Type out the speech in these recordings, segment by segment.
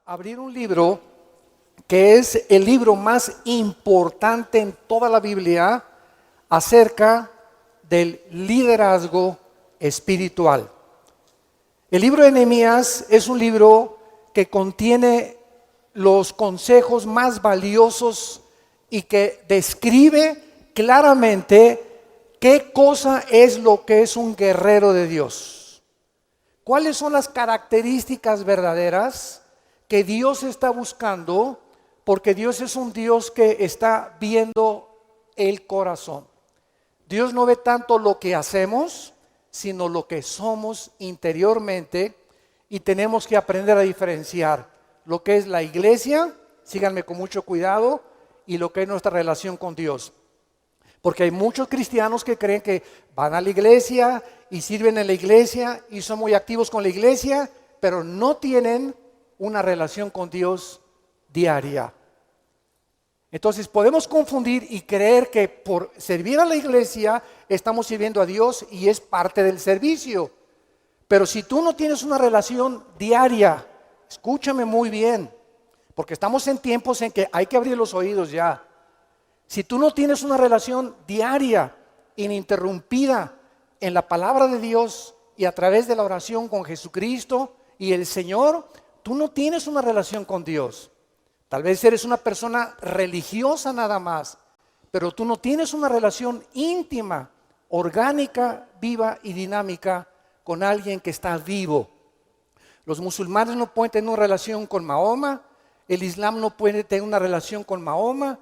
abrir un libro que es el libro más importante en toda la Biblia acerca del liderazgo espiritual. El libro de Nehemías es un libro que contiene los consejos más valiosos y que describe claramente qué cosa es lo que es un guerrero de Dios. ¿Cuáles son las características verdaderas que Dios está buscando? Porque Dios es un Dios que está viendo el corazón. Dios no ve tanto lo que hacemos, sino lo que somos interiormente, y tenemos que aprender a diferenciar lo que es la iglesia, síganme con mucho cuidado, y lo que es nuestra relación con Dios. Porque hay muchos cristianos que creen que van a la iglesia y sirven en la iglesia y son muy activos con la iglesia, pero no tienen una relación con Dios diaria. Entonces podemos confundir y creer que por servir a la iglesia estamos sirviendo a Dios y es parte del servicio. Pero si tú no tienes una relación diaria, escúchame muy bien, porque estamos en tiempos en que hay que abrir los oídos ya. Si tú no tienes una relación diaria, ininterrumpida en la palabra de Dios y a través de la oración con Jesucristo y el Señor, tú no tienes una relación con Dios. Tal vez eres una persona religiosa nada más, pero tú no tienes una relación íntima, orgánica, viva y dinámica con alguien que está vivo. Los musulmanes no pueden tener una relación con Mahoma, el Islam no puede tener una relación con Mahoma,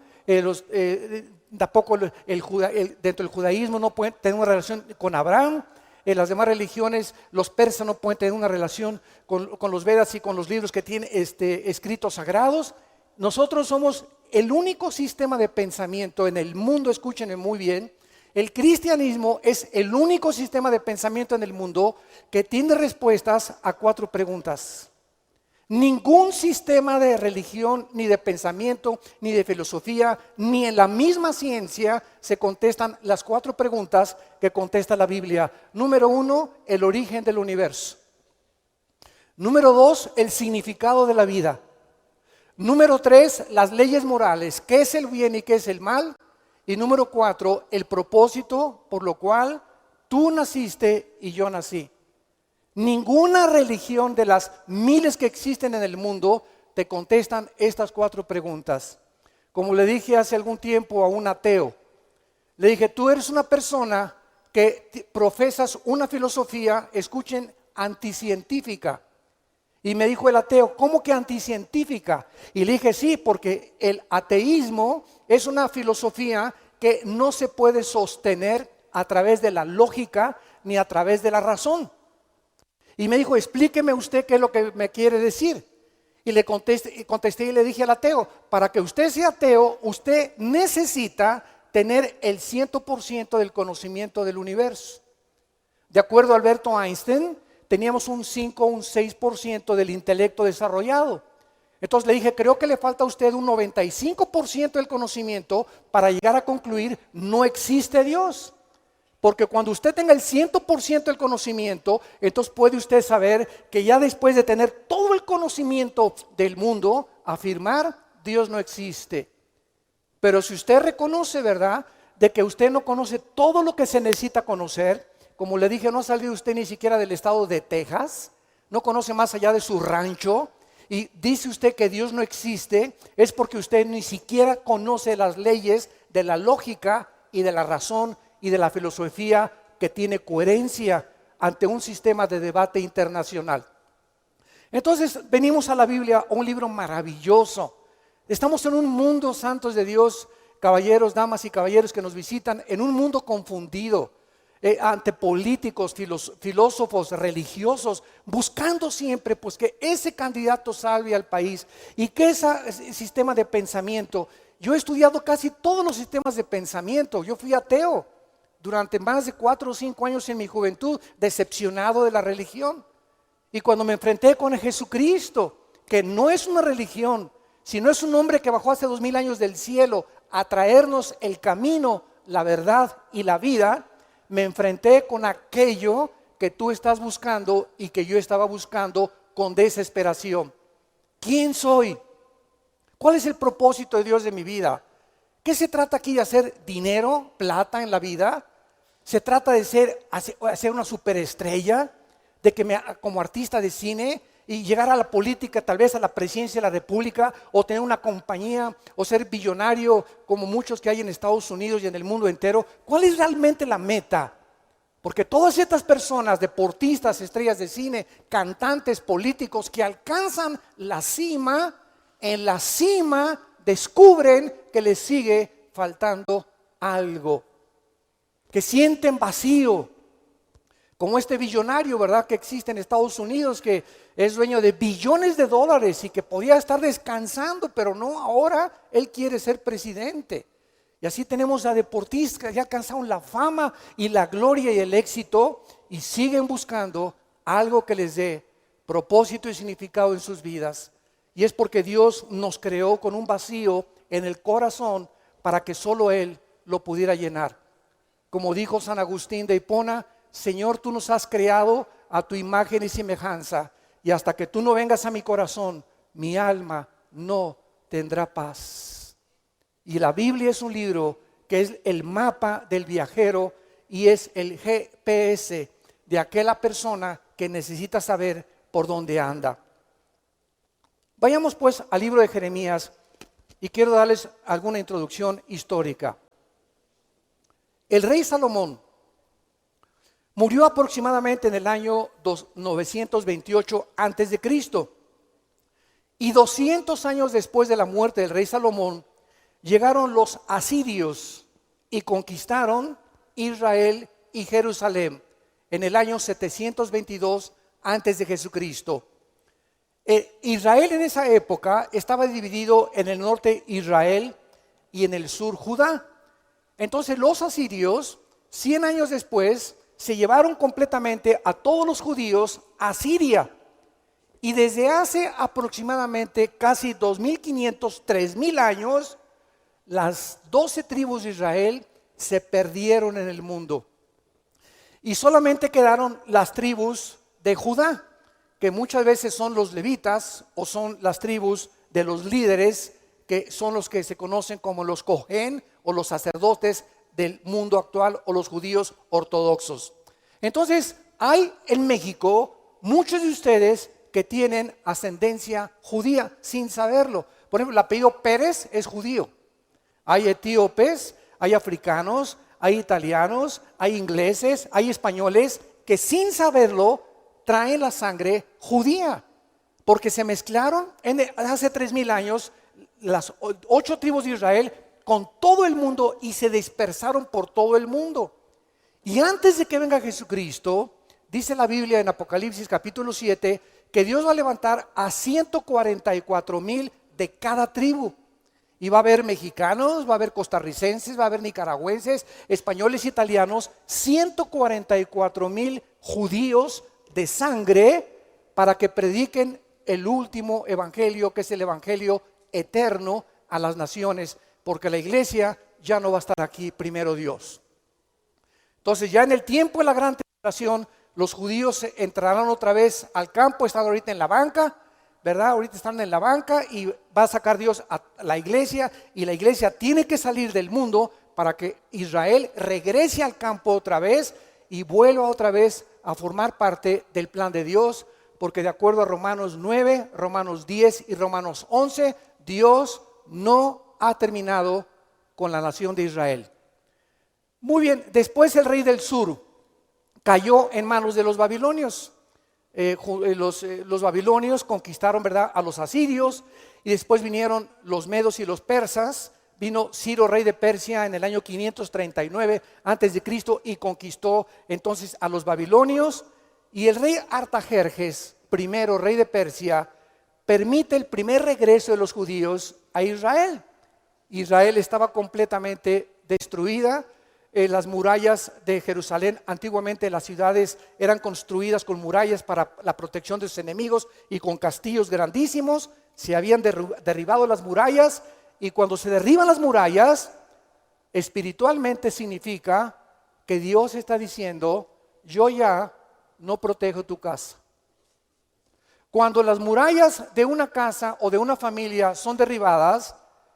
tampoco dentro del judaísmo no pueden tener una relación con Abraham. En las demás religiones, los persas no pueden tener una relación con los Vedas y con los libros que tienen escritos sagrados. Nosotros somos el único sistema de pensamiento en el mundo, escúchenme muy bien, el cristianismo es el único sistema de pensamiento en el mundo que tiene respuestas a 4 preguntas. Ningún sistema de religión, ni de pensamiento, ni de filosofía, ni en la misma ciencia se contestan las 4 preguntas que contesta la Biblia. Número 1, el origen del universo. Número 2, el significado de la vida. Número 3, las leyes morales, qué es el bien y qué es el mal. Y número 4, el propósito por lo cual tú naciste y yo nací. Ninguna religión de las miles que existen en el mundo te contestan estas 4 preguntas. Como le dije hace algún tiempo a un ateo, le dije, tú eres una persona que profesas una filosofía, escuchen, anticientífica. Y me dijo el ateo, ¿cómo que anticientífica? Y le dije, sí, porque el ateísmo es una filosofía que no se puede sostener a través de la lógica ni a través de la razón. Y me dijo, explíqueme usted qué es lo que me quiere decir. Y le contesté y le dije al ateo, para que usted sea ateo, usted necesita tener el 100% del conocimiento del universo. De acuerdo a Alberto Einstein, teníamos un 5 o un 6% del intelecto desarrollado. Entonces le dije, creo que le falta a usted un 95% del conocimiento para llegar a concluir, no existe Dios. Porque cuando usted tenga el 100% del conocimiento, entonces puede usted saber que ya después de tener todo el conocimiento del mundo, afirmar, Dios no existe. Pero si usted reconoce, ¿verdad?, de que usted no conoce todo lo que se necesita conocer, como le dije, no ha salido usted ni siquiera del estado de Texas, no conoce más allá de su rancho, y dice usted que Dios no existe, es porque usted ni siquiera conoce las leyes de la lógica y de la razón y de la filosofía que tiene coherencia ante un sistema de debate internacional. Entonces venimos a la Biblia, a un libro maravilloso. Estamos en un mundo, santos de Dios, caballeros, damas y caballeros que nos visitan, en un mundo confundido. Ante políticos, filósofos, religiosos, buscando siempre pues que ese candidato salve al país y que ese sistema de pensamiento. Yo he estudiado casi todos los sistemas de pensamiento. Yo fui ateo durante más de 4 o 5 años en mi juventud, decepcionado de la religión. Y cuando me enfrenté con Jesucristo, que no es una religión, sino es un hombre que bajó hace 2000 años del cielo a traernos el camino, la verdad y la vida, me enfrenté con aquello que tú estás buscando y que yo estaba buscando con desesperación. ¿Quién soy? ¿Cuál es el propósito de Dios de mi vida? ¿Qué se trata aquí de hacer dinero, plata en la vida? ¿Se trata de hacer una superestrella? ¿De que como artista de cine y llegar a la política, tal vez a la presidencia de la república, o tener una compañía, o ser billonario como muchos que hay en Estados Unidos y en el mundo entero? ¿Cuál es realmente la meta? Porque todas estas personas, deportistas, estrellas de cine, cantantes, políticos que alcanzan la cima, en la cima descubren que les sigue faltando algo, que sienten vacío, como este billonario, ¿verdad?, que existe en Estados Unidos, que es dueño de billones de dólares y que podía estar descansando, pero no, ahora él quiere ser presidente. Y así tenemos a deportistas que ya alcanzaron la fama y la gloria y el éxito y siguen buscando algo que les dé propósito y significado en sus vidas. Y es porque Dios nos creó con un vacío en el corazón para que solo Él lo pudiera llenar. Como dijo San Agustín de Hipona: Señor, tú nos has creado a tu imagen y semejanza, y hasta que tú no vengas a mi corazón, mi alma no tendrá paz. Y la Biblia es un libro que es el mapa del viajero y es el GPS de aquella persona que necesita saber por dónde anda. Vayamos pues al libro de Jeremías y quiero darles alguna introducción histórica. El rey Salomón murió aproximadamente en el año 928 antes de Cristo. Y 200 años después de la muerte del rey Salomón, llegaron los asirios y conquistaron Israel y Jerusalén en el año 722 antes de Jesucristo. Israel en esa época estaba dividido en el norte Israel y en el sur Judá. Entonces los asirios, 100 años después, se llevaron completamente a todos los judíos a Siria. Y desde hace aproximadamente casi 2500, 3000 años, las 12 tribus de Israel se perdieron en el mundo. Y solamente quedaron las tribus de Judá, que muchas veces son los levitas o son las tribus de los líderes, que son los que se conocen como los Cohen o los sacerdotes del mundo actual o los judíos ortodoxos. Entonces hay en México muchos de ustedes que tienen ascendencia judía sin saberlo. Por ejemplo, el apellido Pérez es judío. Hay etíopes, hay africanos, hay italianos, hay ingleses, hay españoles que sin saberlo traen la sangre judía, porque se mezclaron hace 3000 años las 8 tribus de Israel con todo el mundo y se dispersaron por todo el mundo. Y antes de que venga Jesucristo, dice la Biblia en Apocalipsis capítulo 7, que Dios va a levantar a 144,000 de cada tribu. Y va a haber mexicanos, va a haber costarricenses, va a haber nicaragüenses, españoles, italianos, 144,000 judíos de sangre para que prediquen el último evangelio, que es el evangelio eterno a las naciones, porque la iglesia ya no va a estar aquí, primero Dios. Entonces ya en el tiempo de la gran tribulación, los judíos entrarán otra vez al campo, están ahorita en la banca, ¿verdad? Ahorita están en la banca y va a sacar Dios a la iglesia, y la iglesia tiene que salir del mundo para que Israel regrese al campo otra vez y vuelva otra vez a formar parte del plan de Dios, porque de acuerdo a Romanos 9, Romanos 10 y Romanos 11, Dios no ha terminado con la nación de Israel. Muy bien, después el rey del sur cayó en manos de los babilonios. Los babilonios conquistaron, ¿verdad?, a los asirios, y después vinieron los medos y los persas. Vino Ciro, rey de Persia, en el año 539 antes de Cristo y conquistó entonces a los babilonios. Y el rey Artajerjes, primero rey de Persia, permite el primer regreso de los judíos a Israel. Israel estaba completamente destruida. Las murallas de Jerusalén, antiguamente las ciudades eran construidas con murallas para la protección de sus enemigos y con castillos grandísimos. Se habían derribado las murallas, y cuando se derriban las murallas, espiritualmente significa que Dios está diciendo: yo ya no protejo tu casa. Cuando las murallas de una casa o de una familia son derribadas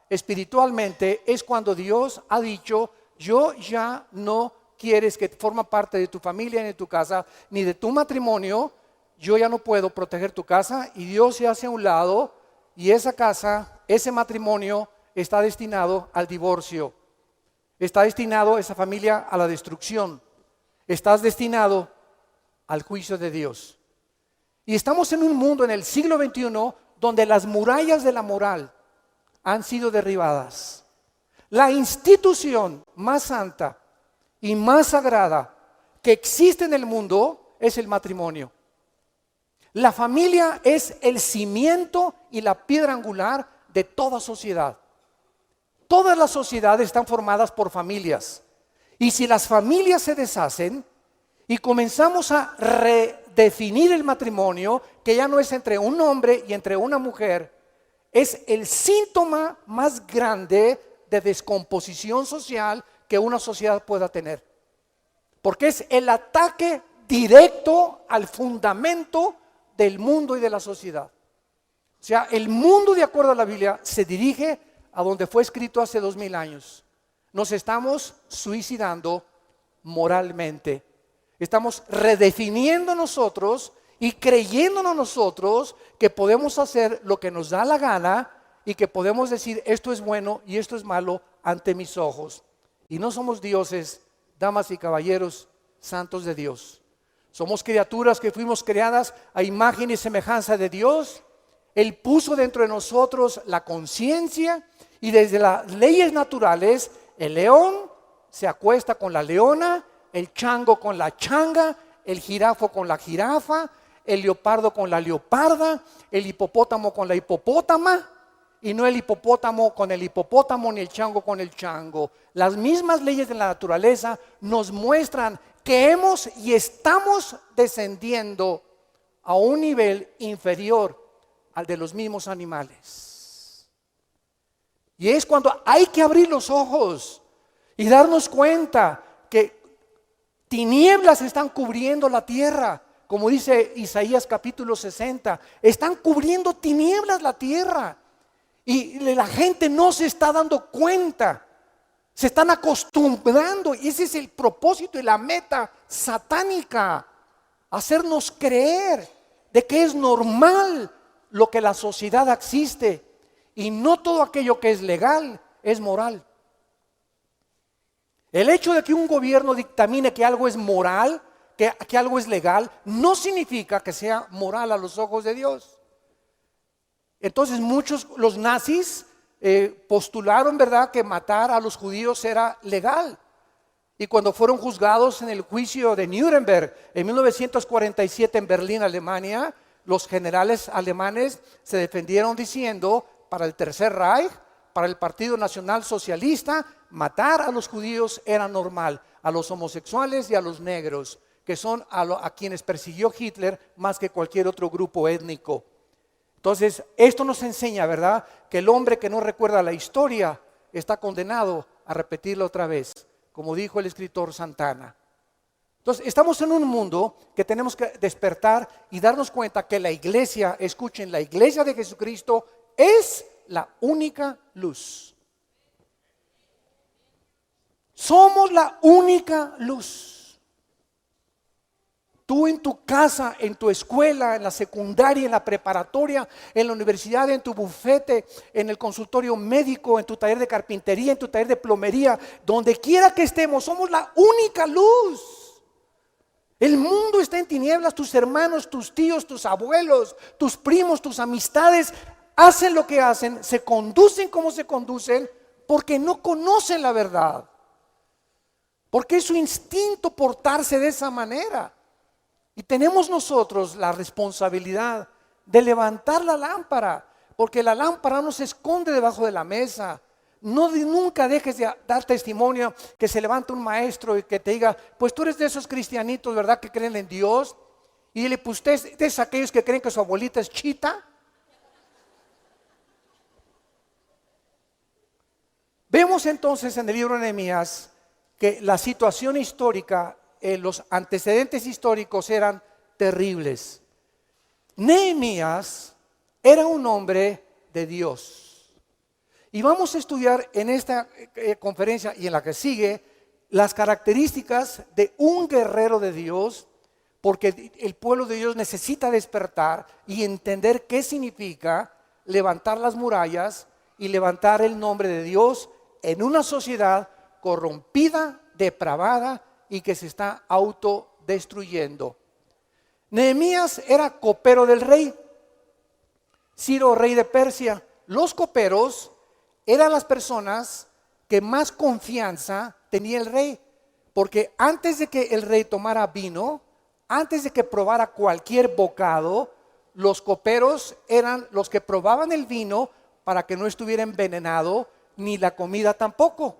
espiritualmente, es cuando Dios ha dicho: yo ya no quieres que forma parte de tu familia, ni de tu casa, ni de tu matrimonio. Yo ya no puedo proteger tu casa, y Dios se hace a un lado, y esa casa, ese matrimonio está destinado al divorcio. Está destinado esa familia a la destrucción. Estás destinado al juicio de Dios. Y estamos en un mundo en el siglo XXI donde las murallas de la moral han sido derribadas. La institución más santa y más sagrada que existe en el mundo es el matrimonio. La familia es el cimiento y la piedra angular de toda sociedad. Todas las sociedades están formadas por familias. Y si las familias se deshacen y comenzamos a redefinir el matrimonio, que ya no es entre un hombre y entre una mujer, es el síntoma más grande de descomposición social que una sociedad pueda tener. Porque es el ataque directo al fundamento del mundo y de la sociedad. O sea, el mundo, de acuerdo a la Biblia, se dirige a donde fue escrito hace 2000 años. Nos estamos suicidando moralmente. Estamos redefiniendo nosotros y creyéndonos nosotros que podemos hacer lo que nos da la gana y que podemos decir: esto es bueno y esto es malo ante mis ojos. Y no somos dioses, damas y caballeros, santos de Dios. Somos criaturas que fuimos creadas a imagen y semejanza de Dios. Él puso dentro de nosotros la conciencia, y desde las leyes naturales, el león se acuesta con la leona, el chango con la changa, el jirafo con la jirafa, el leopardo con la leoparda, el hipopótamo con la hipopótama, y no el hipopótamo con el hipopótamo ni el chango con el chango. Las mismas leyes de la naturaleza nos muestran que hemos y estamos descendiendo a un nivel inferior al de los mismos animales. Y es cuando hay que abrir los ojos y darnos cuenta que tinieblas están cubriendo la tierra, como dice Isaías capítulo 60, están cubriendo tinieblas la tierra, y la gente no se está dando cuenta, se están acostumbrando, y ese es el propósito y la meta satánica: hacernos creer de que es normal lo que la sociedad existe, y no todo aquello que es legal es moral. El hecho de que un gobierno dictamine que algo es moral, que algo es legal, no significa que sea moral a los ojos de Dios. Entonces los nazis postularon, ¿verdad?, que matar a los judíos era legal. Y cuando fueron juzgados en el juicio de Nuremberg en 1947 en Berlín, Alemania, los generales alemanes se defendieron diciendo: para el Tercer Reich, para el Partido Nacional Socialista, matar a los judíos era normal, a los homosexuales y a los negros, que son a quienes persiguió Hitler más que cualquier otro grupo étnico. Entonces, esto nos enseña, ¿verdad?, que el hombre que no recuerda la historia está condenado a repetirla otra vez, como dijo el escritor Santana. Entonces, estamos en un mundo que tenemos que despertar y darnos cuenta que la iglesia, escuchen, la iglesia de Jesucristo es la única luz. Somos la única luz. Tú en tu casa, en tu escuela, en la secundaria, en la preparatoria, en la universidad, en tu bufete, en el consultorio médico, en tu taller de carpintería, en tu taller de plomería, donde quiera que estemos, somos la única luz. El mundo está en tinieblas. Tus hermanos, tus tíos, tus abuelos, tus primos, tus amistades hacen lo que hacen, se conducen como se conducen, porque no conocen la verdad, porque es su instinto portarse de esa manera. Y tenemos nosotros la responsabilidad de levantar la lámpara, porque la lámpara no se esconde debajo de la mesa. Nunca dejes de dar testimonio que se levante un maestro y que te diga: pues tú eres de esos cristianitos, ¿verdad?, que creen en Dios. Y dile: pues usted es de aquellos que creen que su abuelita es chita. Vemos entonces en el libro de Nehemías que la situación histórica, los antecedentes históricos eran terribles. Nehemías era un hombre de Dios. Y vamos a estudiar en esta conferencia y en la que sigue las características de un guerrero de Dios, porque el pueblo de Dios necesita despertar y entender qué significa levantar las murallas y levantar el nombre de Dios en una sociedad corrompida, depravada y que se está autodestruyendo. Nehemías era copero del rey Ciro, rey de Persia. Los coperos eran las personas que más confianza tenía el rey, porque antes de que el rey tomara vino, antes de que probara cualquier bocado, los coperos eran los que probaban el vino para que no estuviera envenenado, ni la comida tampoco.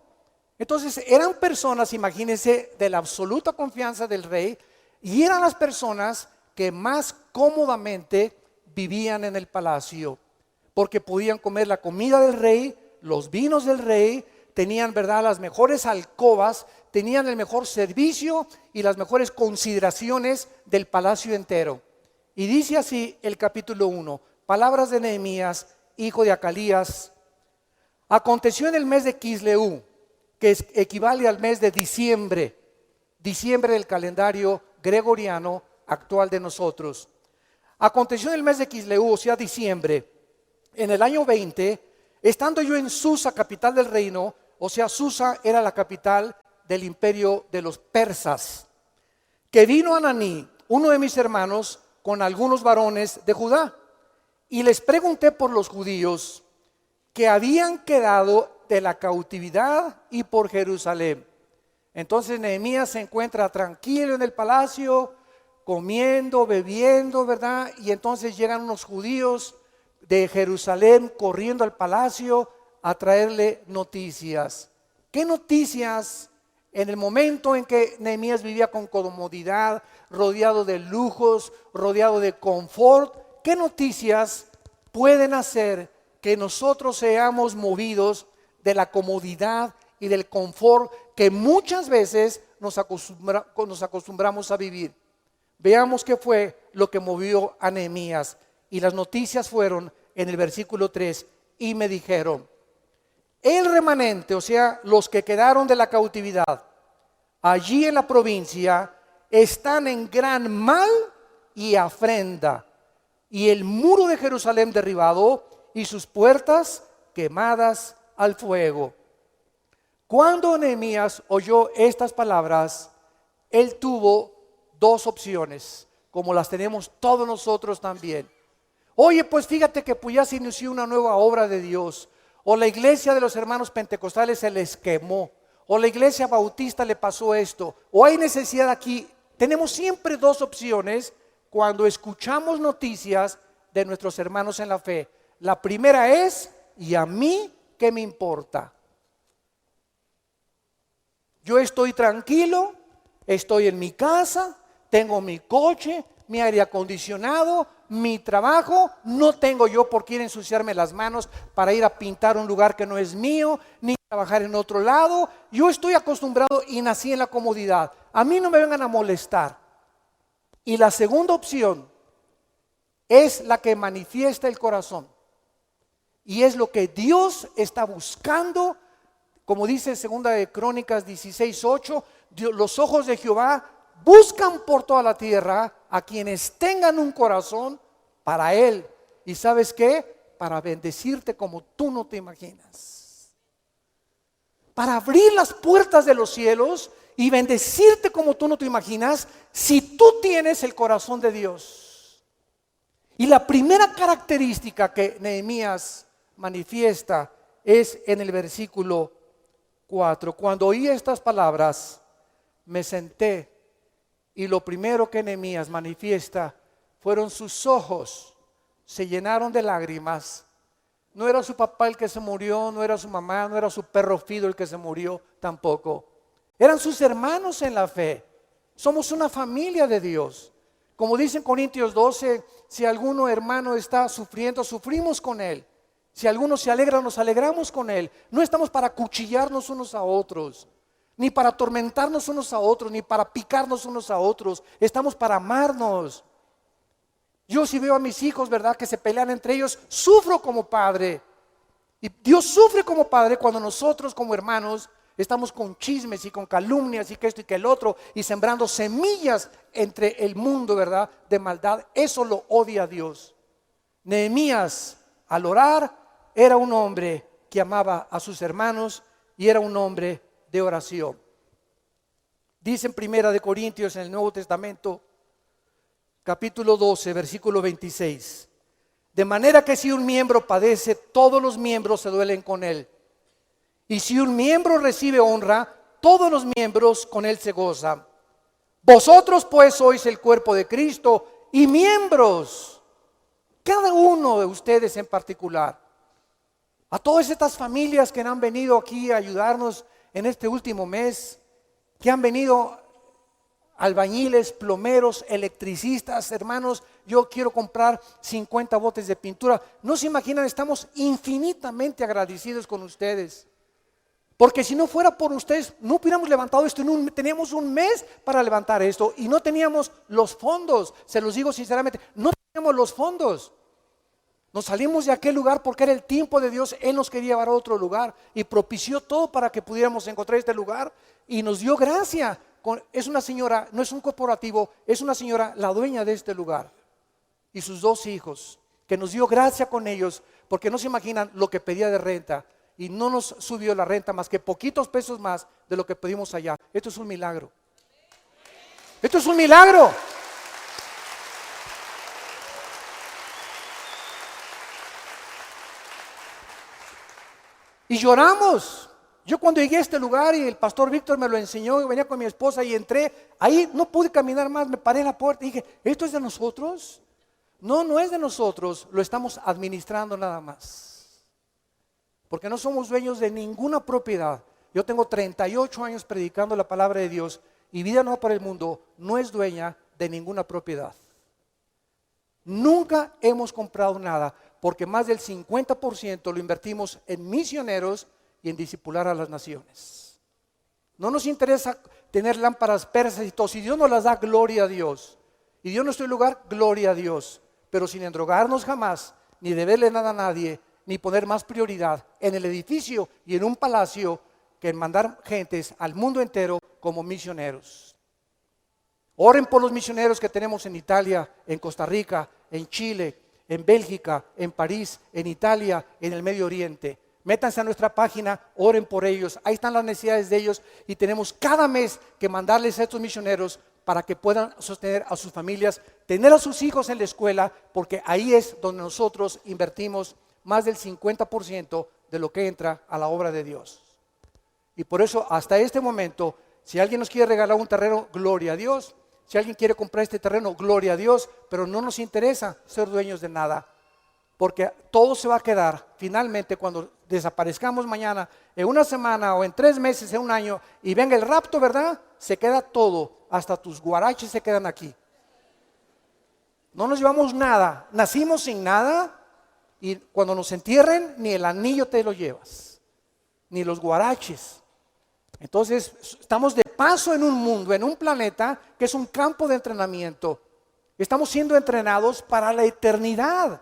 Entonces eran personas, imagínense, de la absoluta confianza del rey, y eran las personas que más cómodamente vivían en el palacio, porque podían comer la comida del rey, los vinos del rey, tenían, ¿verdad?, las mejores alcobas, tenían el mejor servicio y las mejores consideraciones del palacio entero. Y dice así el capítulo 1, palabras de Nehemías, hijo de Acalías. Aconteció en el mes de Quisleu, que equivale al mes de diciembre del calendario gregoriano actual de nosotros. Aconteció en el mes de Quisleu, o sea, diciembre, en el año 20, estando yo en Susa, capital del reino, o sea, Susa era la capital del imperio de los persas, que vino Ananí, uno de mis hermanos, con algunos varones de Judá, y les pregunté por los judíos que habían quedado de la cautividad y por Jerusalén. Entonces Nehemías se encuentra tranquilo en el palacio, comiendo, bebiendo, ¿verdad? Y entonces llegan unos judíos de Jerusalén corriendo al palacio a traerle noticias. ¿Qué noticias? En el momento en que Nehemías vivía con comodidad, rodeado de lujos, rodeado de confort, ¿qué noticias pueden hacer que nosotros seamos movidos de la comodidad y del confort que muchas veces nos acostumbramos a vivir? Veamos qué fue lo que movió a Nehemías. Y las noticias fueron en el versículo 3, y me dijeron: el remanente, o sea, los que quedaron de la cautividad, allí en la provincia, están en gran mal y afrenta, y el muro de Jerusalén derribado, y sus puertas quemadas al fuego. Cuando Nehemías oyó estas palabras, él tuvo dos opciones, como las tenemos todos nosotros también. Oye, pues fíjate que pues ya se inició una nueva obra de Dios, o la iglesia de los hermanos pentecostales se les quemó, o la iglesia bautista le pasó esto, o hay necesidad aquí. Tenemos siempre dos opciones cuando escuchamos noticias de nuestros hermanos en la fe. La primera es: ¿y a mí qué me importa? Yo estoy tranquilo, estoy en mi casa, tengo mi coche, mi aire acondicionado, mi trabajo, no tengo yo por qué ir a ensuciarme las manos para ir a pintar un lugar que no es mío, ni trabajar en otro lado. Yo estoy acostumbrado y nací en la comodidad. A mí no me vengan a molestar. Y la segunda opción es la que manifiesta el corazón. Y es lo que Dios está buscando, como dice segunda de Crónicas 16:8, los ojos de Jehová buscan por toda la tierra a quienes tengan un corazón para Él. ¿Y sabes qué? Para bendecirte como tú no te imaginas. Para abrir las puertas de los cielos y bendecirte como tú no te imaginas, si tú tienes el corazón de Dios. Y la primera característica que Nehemías manifiesta es en el versículo 4. Cuando oí estas palabras, me senté, y lo primero que Nehemías manifiesta fueron sus ojos, se llenaron de lágrimas. No era su papá el que se murió, no era su mamá, no era su perro Fido el que se murió tampoco. Eran sus hermanos en la fe. Somos una familia de Dios. Como dice en Corintios 12, si alguno hermano está sufriendo, sufrimos con él. Si alguno se alegra, nos alegramos con él. No estamos para cuchillarnos unos a otros, ni para atormentarnos unos a otros, ni para picarnos unos a otros. Estamos para amarnos. Yo si veo a mis hijos, ¿verdad?, que se pelean entre ellos, sufro como padre. Y Dios sufre como padre cuando nosotros como hermanos estamos con chismes y con calumnias y que esto y que el otro y sembrando semillas entre el mundo, ¿verdad?, de maldad. Eso lo odia Dios. Nehemías, al orar, era un hombre que amaba a sus hermanos y era un hombre de oración. Dice en Primera de Corintios, en el Nuevo Testamento, capítulo 12, versículo 26. De manera que si un miembro padece, todos los miembros se duelen con él. Y si un miembro recibe honra, todos los miembros con él se gozan. Vosotros pues sois el cuerpo de Cristo y miembros, cada uno de ustedes en particular. A todas estas familias que han venido aquí a ayudarnos en este último mes, que han venido albañiles, plomeros, electricistas, hermanos, yo quiero comprar 50 botes de pintura. No se imaginan, estamos infinitamente agradecidos con ustedes. Porque si no fuera por ustedes, no hubiéramos levantado esto. Teníamos un mes para levantar esto y no teníamos los fondos. Se los digo sinceramente, no teníamos los fondos. Nos salimos de aquel lugar porque era el tiempo de Dios. Él nos quería llevar a otro lugar y propició todo para que pudiéramos encontrar este lugar y nos dio gracia. Es una señora, no es un corporativo, es una señora, la dueña de este lugar y sus 2 hijos, que nos dio gracia con ellos, porque no se imaginan lo que pedía de renta y no nos subió la renta más que poquitos pesos más de lo que pedimos allá. Esto es un milagro. Esto es un milagro. Y lloramos. Yo cuando llegué a este lugar y el pastor Víctor me lo enseñó, y venía con mi esposa y entré, ahí no pude caminar más, me paré en la puerta y dije, ¿esto es de nosotros? No, no es de nosotros, lo estamos administrando nada más. Porque no somos dueños de ninguna propiedad. Yo tengo 38 años predicando la palabra de Dios y Vida Nueva para el Mundo no es dueña de ninguna propiedad. Nunca hemos comprado nada porque más del 50% lo invertimos en misioneros y en discipular a las naciones. No nos interesa tener lámparas persas y todo. Si Dios nos las da, gloria a Dios. Y Dios en nuestro lugar, gloria a Dios. Pero sin endrogarnos jamás, ni deberle nada a nadie, ni poner más prioridad en el edificio y en un palacio que en mandar gentes al mundo entero como misioneros. Oren por los misioneros que tenemos en Italia, en Costa Rica, en Chile, en Bélgica, en París, en Italia, en el Medio Oriente. Métanse a nuestra página, oren por ellos, ahí están las necesidades de ellos y tenemos cada mes que mandarles a estos misioneros para que puedan sostener a sus familias, tener a sus hijos en la escuela, porque ahí es donde nosotros invertimos más del 50% de lo que entra a la obra de Dios. Y por eso hasta este momento, si alguien nos quiere regalar un terreno, gloria a Dios. Si alguien quiere comprar este terreno, gloria a Dios, pero no nos interesa ser dueños de nada. Porque todo se va a quedar finalmente cuando desaparezcamos mañana, en una semana o en 3 meses, en un año, y venga el rapto, ¿verdad? Se queda todo, hasta tus guaraches se quedan aquí. No nos llevamos nada, nacimos sin nada y cuando nos entierren ni el anillo te lo llevas, ni los guaraches. Entonces estamos de paso en un mundo, en un planeta que es un campo de entrenamiento. Estamos siendo entrenados para la eternidad.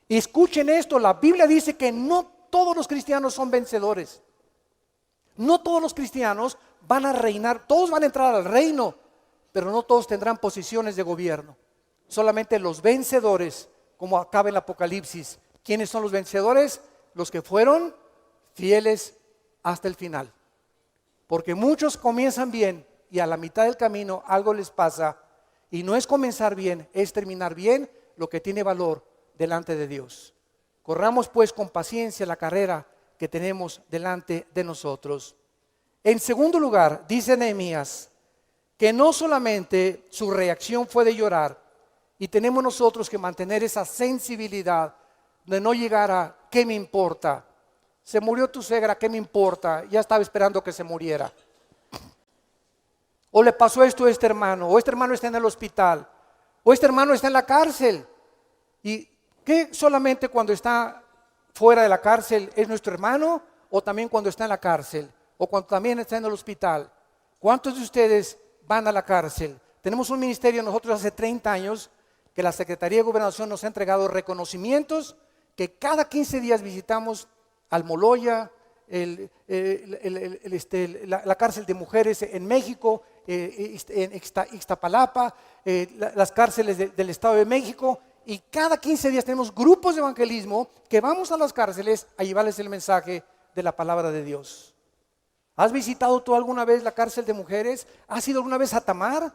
Y escuchen esto, la Biblia dice que no todos los cristianos son vencedores. No todos los cristianos van a reinar, todos van a entrar al reino, pero no todos tendrán posiciones de gobierno. Solamente los vencedores, como acaba en el Apocalipsis. ¿Quiénes son los vencedores? Los que fueron fieles hasta el final. Porque muchos comienzan bien y a la mitad del camino algo les pasa. Y no es comenzar bien, es terminar bien lo que tiene valor delante de Dios. Corramos pues con paciencia la carrera que tenemos delante de nosotros. En segundo lugar, dice Nehemías que no solamente su reacción fue de llorar, y tenemos nosotros que mantener esa sensibilidad de no llegar a ¿qué me importa? Se murió tu suegra, ¿qué me importa? Ya estaba esperando que se muriera. O le pasó esto a este hermano, o este hermano está en el hospital, o este hermano está en la cárcel. ¿Y qué solamente cuando está fuera de la cárcel es nuestro hermano? ¿O también cuando está en la cárcel? ¿O cuando también está en el hospital? ¿Cuántos de ustedes van a la cárcel? Tenemos un ministerio nosotros hace 30 años que la Secretaría de Gobernación nos ha entregado reconocimientos que cada 15 días visitamos Almoloya, la cárcel de mujeres en México, en Ixtapalapa, las cárceles del Estado de México, y cada 15 días tenemos grupos de evangelismo que vamos a las cárceles a llevarles el mensaje de la palabra de Dios. ¿Has visitado tú alguna vez la cárcel de mujeres? ¿Has ido alguna vez a Tamar,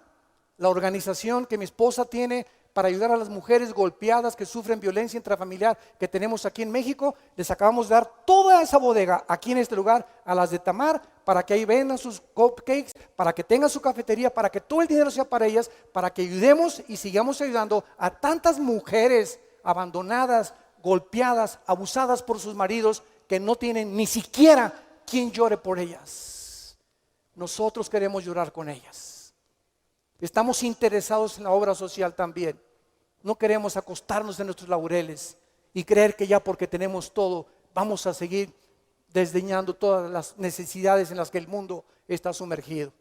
la organización que mi esposa tiene para ayudar a las mujeres golpeadas que sufren violencia intrafamiliar que tenemos aquí en México? Les acabamos de dar toda esa bodega aquí en este lugar a las de Tamar, para que ahí vendan sus cupcakes, para que tengan su cafetería, para que todo el dinero sea para ellas, para que ayudemos y sigamos ayudando a tantas mujeres abandonadas, golpeadas, abusadas por sus maridos, que no tienen ni siquiera quien llore por ellas. Nosotros queremos llorar con ellas. Estamos interesados en la obra social también. No queremos acostarnos en nuestros laureles y creer que ya porque tenemos todo vamos a seguir desdeñando todas las necesidades en las que el mundo está sumergido.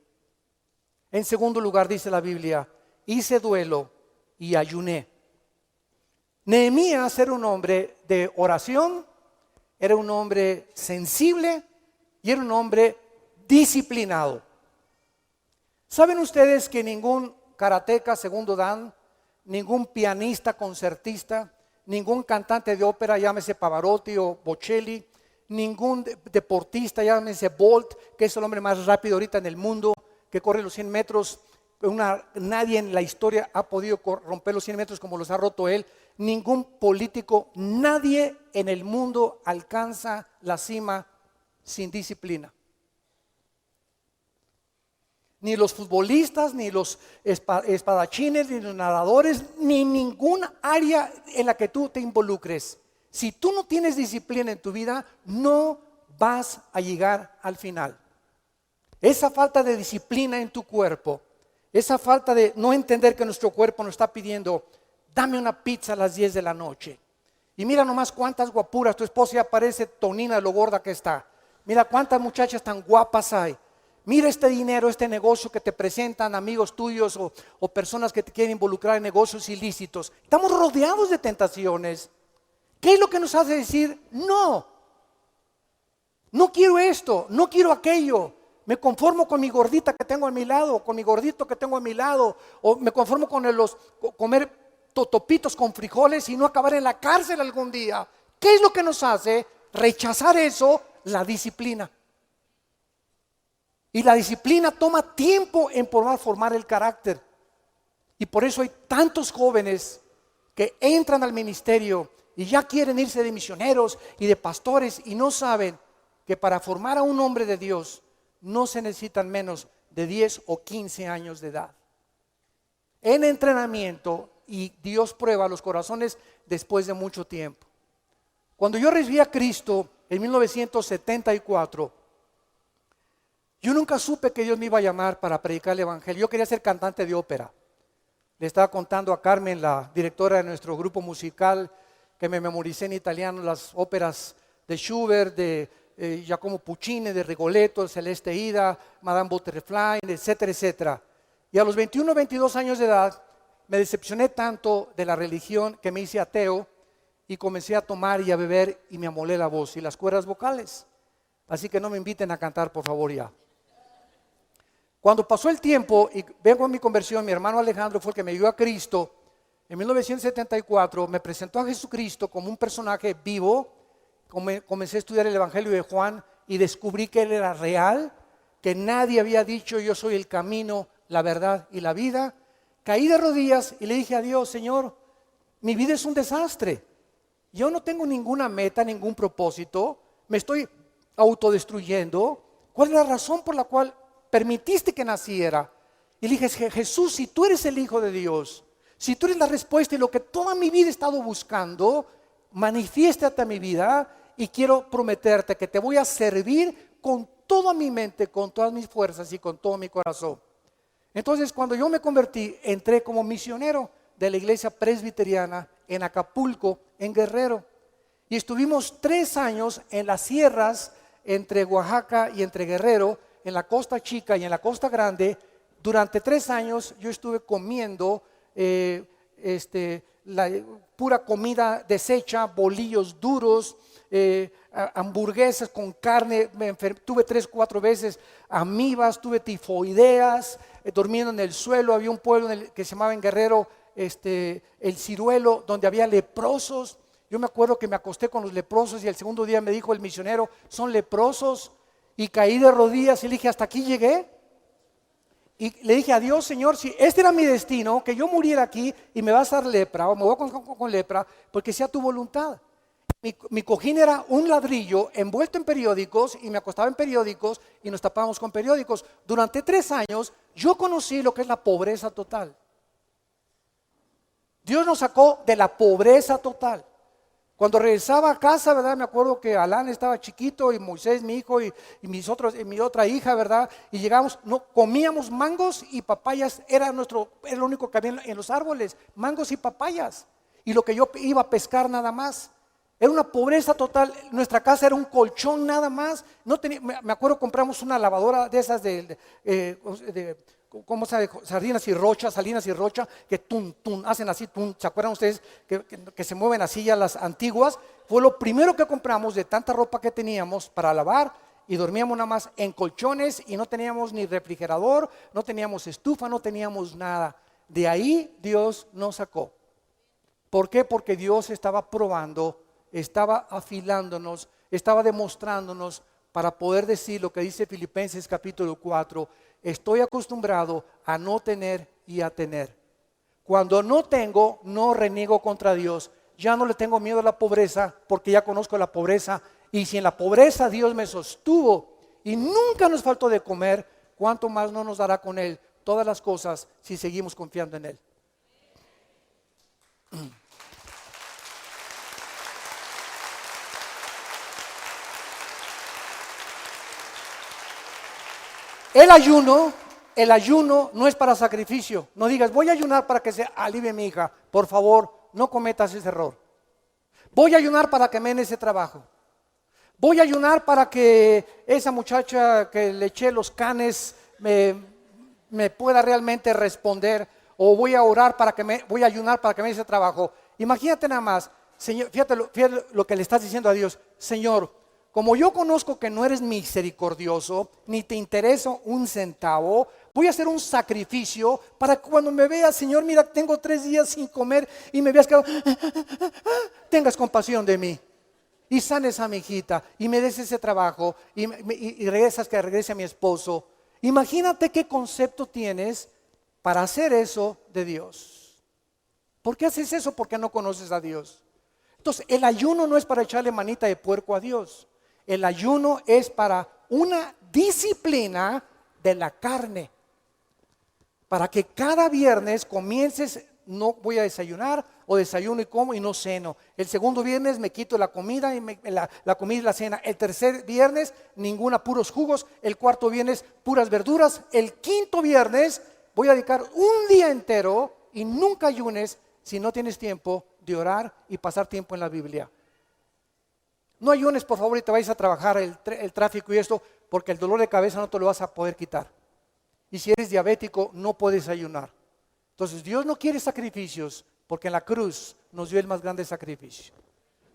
En segundo lugar, dice la Biblia, hice duelo y ayuné. Nehemías era un hombre de oración, era un hombre sensible y era un hombre disciplinado. ¿Saben ustedes que ningún karateca, segundo dan, ningún pianista concertista, ningún cantante de ópera, llámese Pavarotti o Bocelli, ningún deportista, llámese Bolt, que es el hombre más rápido ahorita en el mundo, que corre los 100 metros, nadie en la historia ha podido romper los 100 metros como los ha roto él, ningún político, nadie en el mundo alcanza la cima sin disciplina. Ni los futbolistas, ni los espadachines, ni los nadadores, ni ninguna área en la que tú te involucres. Si tú no tienes disciplina en tu vida, no vas a llegar al final. Esa falta de disciplina en tu cuerpo, esa falta de no entender que nuestro cuerpo nos está pidiendo, dame una pizza a las 10 de la noche. Y mira nomás cuántas guapuras, tu esposa ya parece Tonina de lo gorda que está. Mira cuántas muchachas tan guapas hay. Mira este dinero, este negocio que te presentan amigos tuyos o personas que te quieren involucrar en negocios ilícitos. Estamos rodeados de tentaciones. ¿Qué es lo que nos hace decir no? No quiero esto, no quiero aquello. Me conformo con mi gordita que tengo a mi lado, con mi gordito que tengo a mi lado, o me conformo con comer totopitos con frijoles y no acabar en la cárcel algún día. ¿Qué es lo que nos hace rechazar eso? La disciplina. Y la disciplina toma tiempo en formar el carácter. Y por eso hay tantos jóvenes que entran al ministerio y ya quieren irse de misioneros y de pastores y no saben que para formar a un hombre de Dios no se necesitan menos de 10 o 15 años de edad. En entrenamiento, y Dios prueba los corazones después de mucho tiempo. Cuando yo recibí a Cristo en 1974, yo nunca supe que Dios me iba a llamar para predicar el evangelio. Yo quería ser cantante de ópera. Le estaba contando a Carmen, la directora de nuestro grupo musical, que me memoricé en italiano las óperas de Schubert, de Giacomo Puccini, de Rigoletto, Celeste Ida, Madame Butterfly, etcétera, etcétera. Y a los 21 o 22 años de edad me decepcioné tanto de la religión que me hice ateo y comencé a tomar y a beber y me amolé la voz y las cuerdas vocales. Así que no me inviten a cantar, por favor, ya. Cuando pasó el tiempo y vengo a mi conversión, mi hermano Alejandro fue el que me dio a Cristo. En 1974 me presentó a Jesucristo como un personaje vivo. Comencé a estudiar el Evangelio de Juan y descubrí que Él era real, que nadie había dicho yo soy el camino, la verdad y la vida. Caí de rodillas y le dije a Dios, Señor, mi vida es un desastre. Yo no tengo ninguna meta, ningún propósito. Me estoy autodestruyendo. ¿Cuál es la razón por la cual permitiste que naciera? Y le dije, Jesús, si tú eres el Hijo de Dios, si tú eres la respuesta y lo que toda mi vida he estado buscando, manifiéstate a mi vida y quiero prometerte que te voy a servir con toda mi mente, con todas mis fuerzas y con todo mi corazón. Entonces, cuando yo me convertí, entré como misionero de la iglesia presbiteriana en Acapulco, en Guerrero. Y estuvimos 3 años en las sierras entre Oaxaca y entre Guerrero, en la Costa Chica y en la Costa Grande. Durante 3 años yo estuve comiendo la pura comida deshecha, bolillos duros, hamburguesas con carne. Tuve 3 o 4 veces amibas, tuve tifoideas, durmiendo en el suelo. Había un pueblo que se llamaba en Guerrero, el Ciruelo, donde había leprosos. Yo me acuerdo que me acosté con los leprosos y el segundo día me dijo el misionero, son leprosos, y caí de rodillas y le dije, hasta aquí llegué. Y le dije a Dios, Señor, si este era mi destino, que yo muriera aquí y me vas a dar lepra, o me voy con lepra, porque sea tu voluntad. Mi cojín era un ladrillo envuelto en periódicos, y me acostaba en periódicos y nos tapábamos con periódicos. Durante 3 años yo conocí lo que es la pobreza total. Dios nos sacó de la pobreza total. Cuando regresaba a casa, ¿verdad? Me acuerdo que Alán estaba chiquito y Moisés, mi hijo, y mi otra hija, ¿verdad? Y llegamos, comíamos mangos y papayas, era lo único que había en los árboles, mangos y papayas. Y lo que yo iba a pescar nada más. Era una pobreza total. Nuestra casa era un colchón nada más. No tenía, me acuerdo, compramos una lavadora de esas ¿cómo sabe? Salinas y Rocha, que hacen así, ¿se acuerdan ustedes? Que se mueven así ya las antiguas. Fue lo primero que compramos de tanta ropa que teníamos para lavar, y dormíamos nada más en colchones, y no teníamos ni refrigerador, no teníamos estufa, no teníamos nada. De ahí Dios nos sacó. ¿Por qué? Porque Dios estaba probando, estaba afilándonos, estaba demostrándonos, para poder decir lo que dice Filipenses capítulo 4, estoy acostumbrado a no tener y a tener. Cuando no tengo, no reniego contra Dios. Ya no le tengo miedo a la pobreza, porque ya conozco la pobreza. Y si en la pobreza Dios me sostuvo y nunca nos faltó de comer, ¿cuánto más no nos dará con Él todas las cosas si seguimos confiando en Él? El ayuno no es para sacrificio. No digas, voy a ayunar para que se alivie mi hija. Por favor, no cometas ese error. Voy a ayunar para que me den ese trabajo. Voy a ayunar para que esa muchacha que le eché los canes me pueda realmente responder. O voy a ayunar para que me den ese trabajo. Imagínate nada más, Señor, fíjate lo que le estás diciendo a Dios. Señor, como yo conozco que no eres misericordioso, ni te interesa un centavo, voy a hacer un sacrificio para que cuando me veas, Señor, mira, tengo 3 días sin comer, y me veas que tengas compasión de mí y sanes a mi hijita y me des ese trabajo y que regrese a mi esposo. Imagínate qué concepto tienes para hacer eso de Dios. ¿Por qué haces eso? Porque no conoces a Dios. Entonces, el ayuno no es para echarle manita de puerco a Dios. El ayuno es para una disciplina de la carne. Para que cada viernes comiences, no voy a desayunar, o desayuno y como y no ceno. El segundo viernes me quito la comida, y la comida y la cena. El tercer viernes, puros jugos. El cuarto viernes, puras verduras. El quinto viernes, voy a dedicar un día entero, y nunca ayunes si no tienes tiempo de orar y pasar tiempo en la Biblia. No ayunes, por favor, y te vayas a trabajar el tráfico y esto, porque el dolor de cabeza no te lo vas a poder quitar. Y si eres diabético, no puedes ayunar. Entonces, Dios no quiere sacrificios, porque en la cruz nos dio el más grande sacrificio.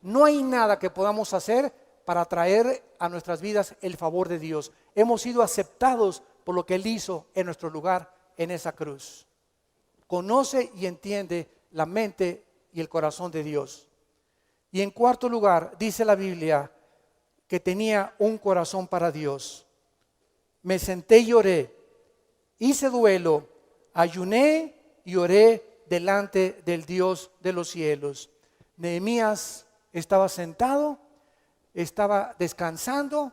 No hay nada que podamos hacer para traer a nuestras vidas el favor de Dios. Hemos sido aceptados por lo que Él hizo en nuestro lugar en esa cruz. Conoce y entiende la mente y el corazón de Dios. Y en cuarto lugar, dice la Biblia que tenía un corazón para Dios. Me senté y oré, hice duelo, ayuné y oré delante del Dios de los cielos. Nehemías estaba sentado, estaba descansando,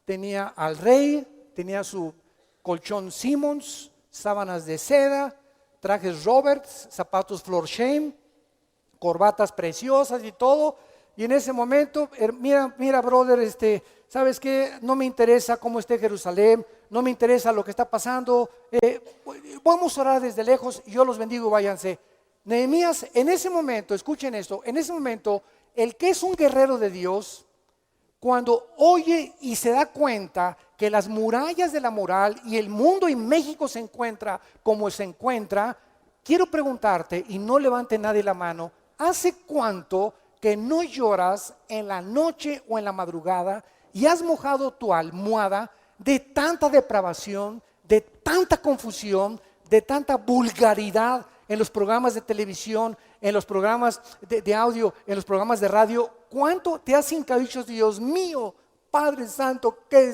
tenía al rey, tenía su colchón Simmons, sábanas de seda, trajes Roberts, zapatos Florsheim, corbatas preciosas y todo. Y en ese momento, mira brother, ¿sabes qué? No me interesa cómo esté Jerusalén, no me interesa lo que está pasando, vamos a orar desde lejos y yo los bendigo, váyanse. Nehemías, en ese momento, escuchen esto, en ese momento, el que es un guerrero de Dios, cuando oye y se da cuenta que las murallas de la moral y el mundo y México se encuentra como se encuentra, quiero preguntarte, y no levante nadie la mano, ¿hace cuánto que no lloras en la noche o en la madrugada y has mojado tu almohada de tanta depravación, de tanta confusión, de tanta vulgaridad en los programas de televisión, en los programas de audio, en los programas de radio? ¿Cuánto te has hincado y dicho, Dios mío, Padre Santo, ¿qué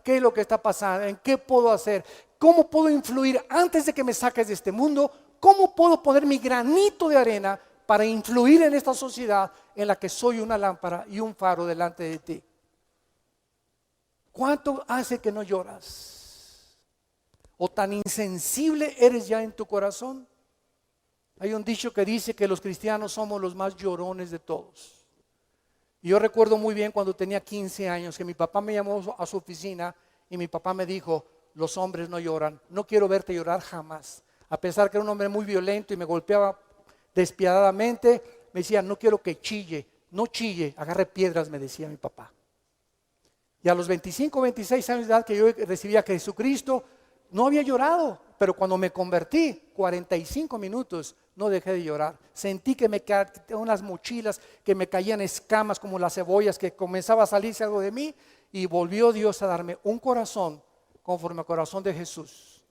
es lo que está pasando? ¿En qué puedo hacer? ¿Cómo puedo influir antes de que me saques de este mundo? ¿Cómo puedo poner mi granito de arena para influir en esta sociedad en la que soy una lámpara y un faro delante de ti? ¿Cuánto hace que no lloras? ¿O tan insensible eres ya en tu corazón? Hay un dicho que dice que los cristianos somos los más llorones de todos. Y yo recuerdo muy bien cuando tenía 15 años que mi papá me llamó a su oficina y mi papá me dijo, los hombres no lloran, no quiero verte llorar jamás. A pesar que era un hombre muy violento y me golpeaba despiadadamente, me decía, no quiero que chille, no chille, agarre piedras, me decía mi papá. Y a los 25, 26 años de edad que yo recibí a Jesucristo, no había llorado, pero cuando me convertí, 45 minutos, no dejé de llorar. Sentí que me caían unas mochilas, que me caían escamas como las cebollas, que comenzaba a salirse algo de mí, y volvió Dios a darme un corazón conforme al corazón de Jesús.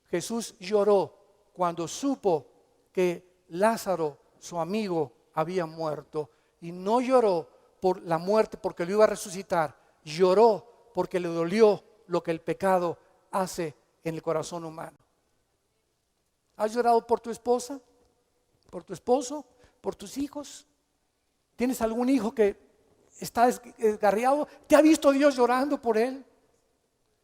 Jesús lloró cuando supo que Lázaro, su amigo, había muerto, y no lloró por la muerte porque lo iba a resucitar, lloró porque le dolió lo que el pecado hace en el corazón humano. ¿Has llorado por tu esposa? ¿Por tu esposo? ¿Por tus hijos? ¿Tienes algún hijo que está desgarriado? ¿Te ha visto Dios llorando por él?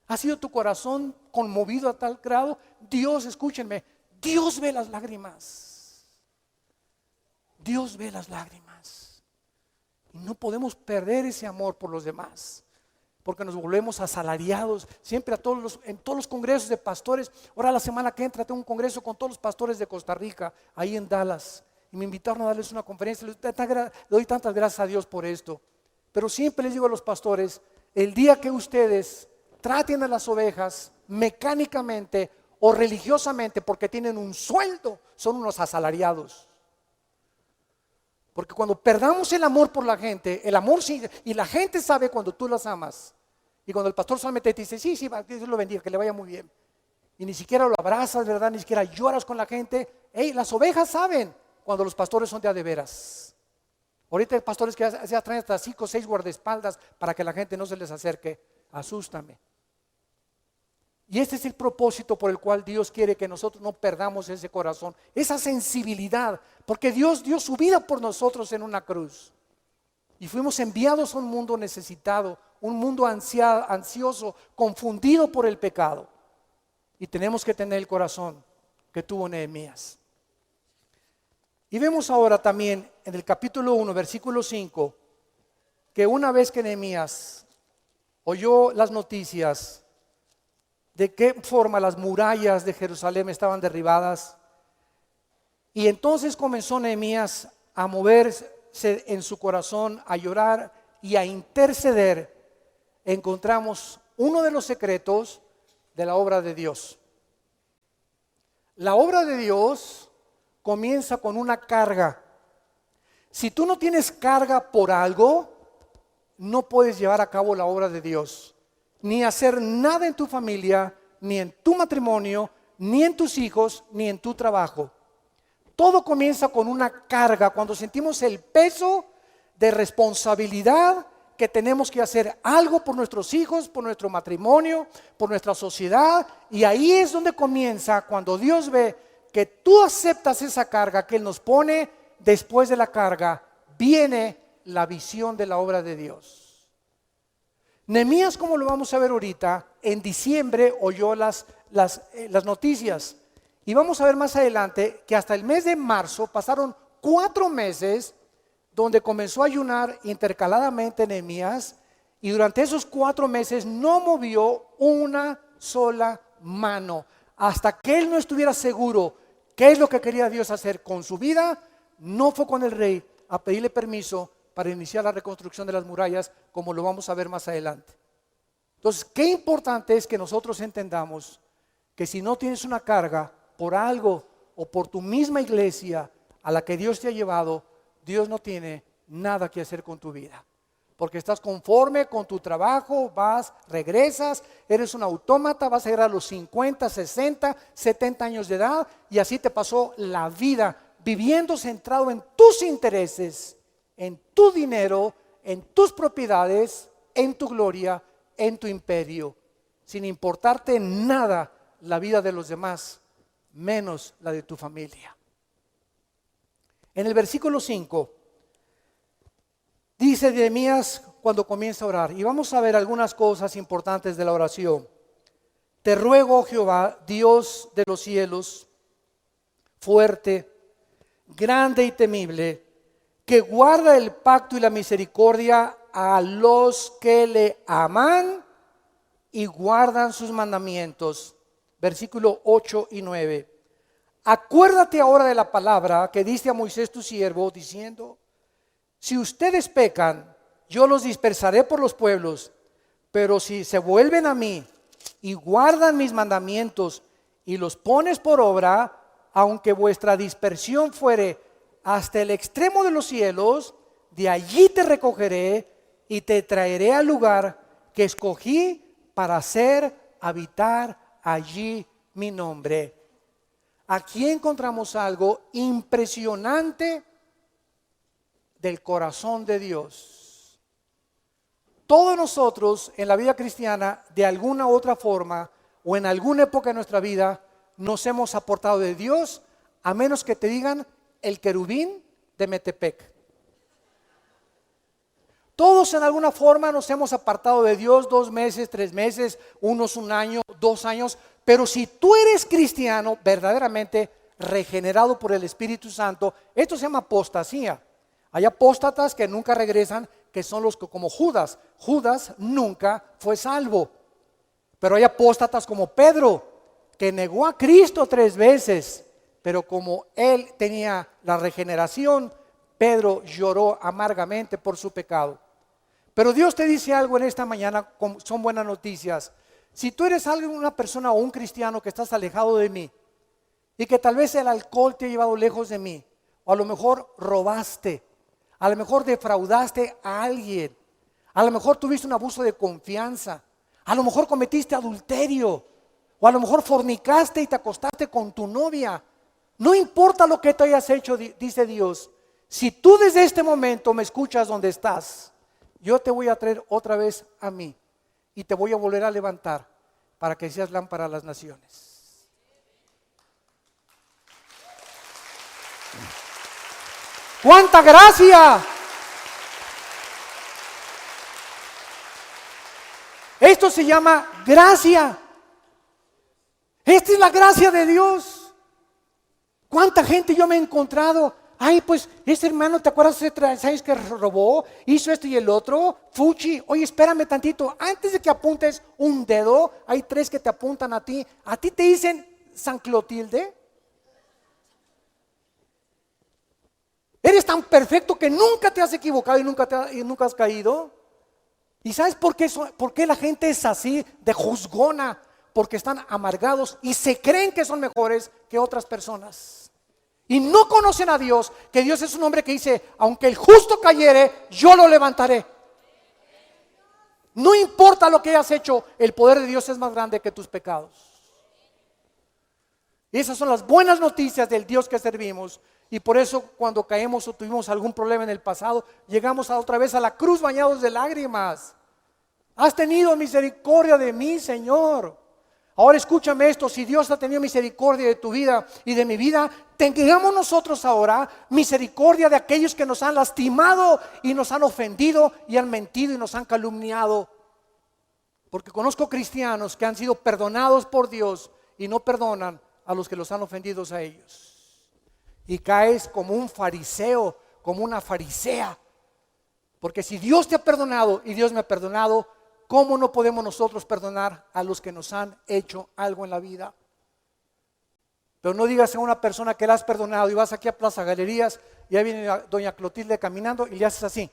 ¿Ha sido tu corazón conmovido a tal grado? Dios, escúchenme, Dios ve las lágrimas. Dios ve las lágrimas. Y no podemos perder ese amor por los demás, porque nos volvemos asalariados. Siempre en todos los congresos de pastores. Ahora la semana que entra tengo un congreso con todos los pastores de Costa Rica, ahí en Dallas, y me invitaron a darles una conferencia. Le doy tantas gracias a Dios por esto. Pero siempre les digo a los pastores, el día que ustedes traten a las ovejas mecánicamente o religiosamente porque tienen un sueldo, son unos asalariados. Porque cuando perdamos el amor por la gente, el amor sí, y la gente sabe cuando tú las amas. Y cuando el pastor solamente te dice, sí, Dios lo bendiga, que le vaya muy bien. Y ni siquiera lo abrazas, ¿verdad? Ni siquiera lloras con la gente. Las ovejas saben cuando los pastores son de veras. Ahorita hay pastores que ya traen hasta 5 o 6 guardaespaldas para que la gente no se les acerque. Asústame. Y este es el propósito por el cual Dios quiere que nosotros no perdamos ese corazón, esa sensibilidad, porque Dios dio su vida por nosotros en una cruz. Y fuimos enviados a un mundo necesitado, un mundo ansioso, confundido por el pecado. Y tenemos que tener el corazón que tuvo Nehemías. Y vemos ahora también en el capítulo 1, versículo 5, que una vez que Nehemías oyó las noticias de qué forma las murallas de Jerusalén estaban derribadas, y entonces comenzó Nehemías a moverse en su corazón, a llorar y a interceder, encontramos uno de los secretos de la obra de Dios. La obra de Dios comienza con una carga. Si tú no tienes carga por algo, no puedes llevar a cabo la obra de Dios, ni hacer nada en tu familia, ni en tu matrimonio, ni en tus hijos, ni en tu trabajo. Todo comienza con una carga, cuando sentimos el peso de responsabilidad que tenemos que hacer algo por nuestros hijos, por nuestro matrimonio, por nuestra sociedad. Y ahí es donde comienza, cuando Dios ve que tú aceptas esa carga que Él nos pone, después de la carga viene la visión de la obra de Dios. Nehemías, como lo vamos a ver ahorita, en diciembre oyó las noticias. Y vamos a ver más adelante que hasta el mes de marzo pasaron 4 meses donde comenzó a ayunar intercaladamente Nehemías, y durante esos 4 meses no movió una sola mano hasta que él no estuviera seguro qué es lo que quería Dios hacer con su vida. No fue con el rey a pedirle permiso para iniciar la reconstrucción de las murallas, como lo vamos a ver más adelante. Entonces, qué importante es que nosotros entendamos que si no tienes una carga por algo o por tu misma iglesia a la que Dios te ha llevado, Dios no tiene nada que hacer con tu vida. Porque estás conforme con tu trabajo, vas, regresas, eres un autómata, vas a llegar a los 50, 60, 70 años de edad y así te pasó la vida viviendo centrado en tus intereses, en tu dinero, en tus propiedades, en tu gloria, en tu imperio, sin importarte nada la vida de los demás, menos la de tu familia. En el versículo 5 dice Nehemías cuando comienza a orar, y vamos a ver algunas cosas importantes de la oración. Te ruego, oh Jehová, Dios de los cielos, fuerte, grande y temible, que guarda el pacto y la misericordia a los que le aman y guardan sus mandamientos. Versículo 8 y 9. Acuérdate ahora de la palabra que diste a Moisés tu siervo, diciendo: si ustedes pecan, yo los dispersaré por los pueblos, pero si se vuelven a mí y guardan mis mandamientos y los pones por obra, aunque vuestra dispersión fuere hasta el extremo de los cielos, de allí te recogeré y te traeré al lugar que escogí para hacer habitar allí mi nombre. Aquí encontramos algo impresionante del corazón de Dios. Todos nosotros en la vida cristiana, de alguna u otra forma o en alguna época de nuestra vida, nos hemos apartado de Dios, a menos que te digan el querubín de Metepec. Todos en alguna forma nos hemos apartado de Dios 2 meses, 3 meses, unos 1 año, 2 años, pero si tú eres cristiano verdaderamente regenerado por el Espíritu Santo, esto se llama apostasía. Hay apóstatas que nunca regresan, que son los que, como Judas. Judas nunca fue salvo. Pero hay apóstatas como Pedro, que negó a Cristo 3 veces. Pero como él tenía la regeneración, Pedro lloró amargamente por su pecado. Pero Dios te dice algo en esta mañana, son buenas noticias. Si tú eres una persona o un cristiano que estás alejado de mí, y que tal vez el alcohol te ha llevado lejos de mí, o a lo mejor robaste, a lo mejor defraudaste a alguien, a lo mejor tuviste un abuso de confianza, a lo mejor cometiste adulterio, o a lo mejor fornicaste y te acostaste con tu novia. No importa lo que te hayas hecho, dice Dios, si tú desde este momento me escuchas donde estás, yo te voy a traer otra vez a mí y te voy a volver a levantar para que seas lámpara a las naciones. ¡Cuánta gracia! Esto se llama gracia. Esta es la gracia de Dios. ¿Cuánta gente yo me he encontrado? Ay, pues ese hermano, ¿te acuerdas hace 3 años que robó? Hizo esto y el otro. Fuchi, oye, espérame tantito. Antes de que apuntes un dedo, hay 3 que te apuntan a ti. ¿A ti te dicen San Clotilde? Eres tan perfecto que nunca te has equivocado y nunca has caído. ¿Y sabes por qué la gente es así de juzgona? Porque están amargados y se creen que son mejores que otras personas. Y no conocen a Dios, que Dios es un hombre que dice, aunque el justo cayere, yo lo levantaré. No importa lo que hayas hecho, el poder de Dios es más grande que tus pecados. Y esas son las buenas noticias del Dios que servimos. Y por eso cuando caemos o tuvimos algún problema en el pasado, llegamos otra vez a la cruz bañados de lágrimas. Has tenido misericordia de mí, Señor. Ahora escúchame esto, si Dios ha tenido misericordia de tu vida y de mi vida, tengamos nosotros ahora misericordia de aquellos que nos han lastimado y nos han ofendido y han mentido y nos han calumniado. Porque conozco cristianos que han sido perdonados por Dios y no perdonan a los que los han ofendido a ellos. Y caes como un fariseo, como una farisea. Porque si Dios te ha perdonado y Dios me ha perdonado, ¿cómo no podemos nosotros perdonar a los que nos han hecho algo en la vida? Pero no digas a una persona que la has perdonado y vas aquí a Plaza Galerías y ahí viene doña Clotilde caminando y le haces así.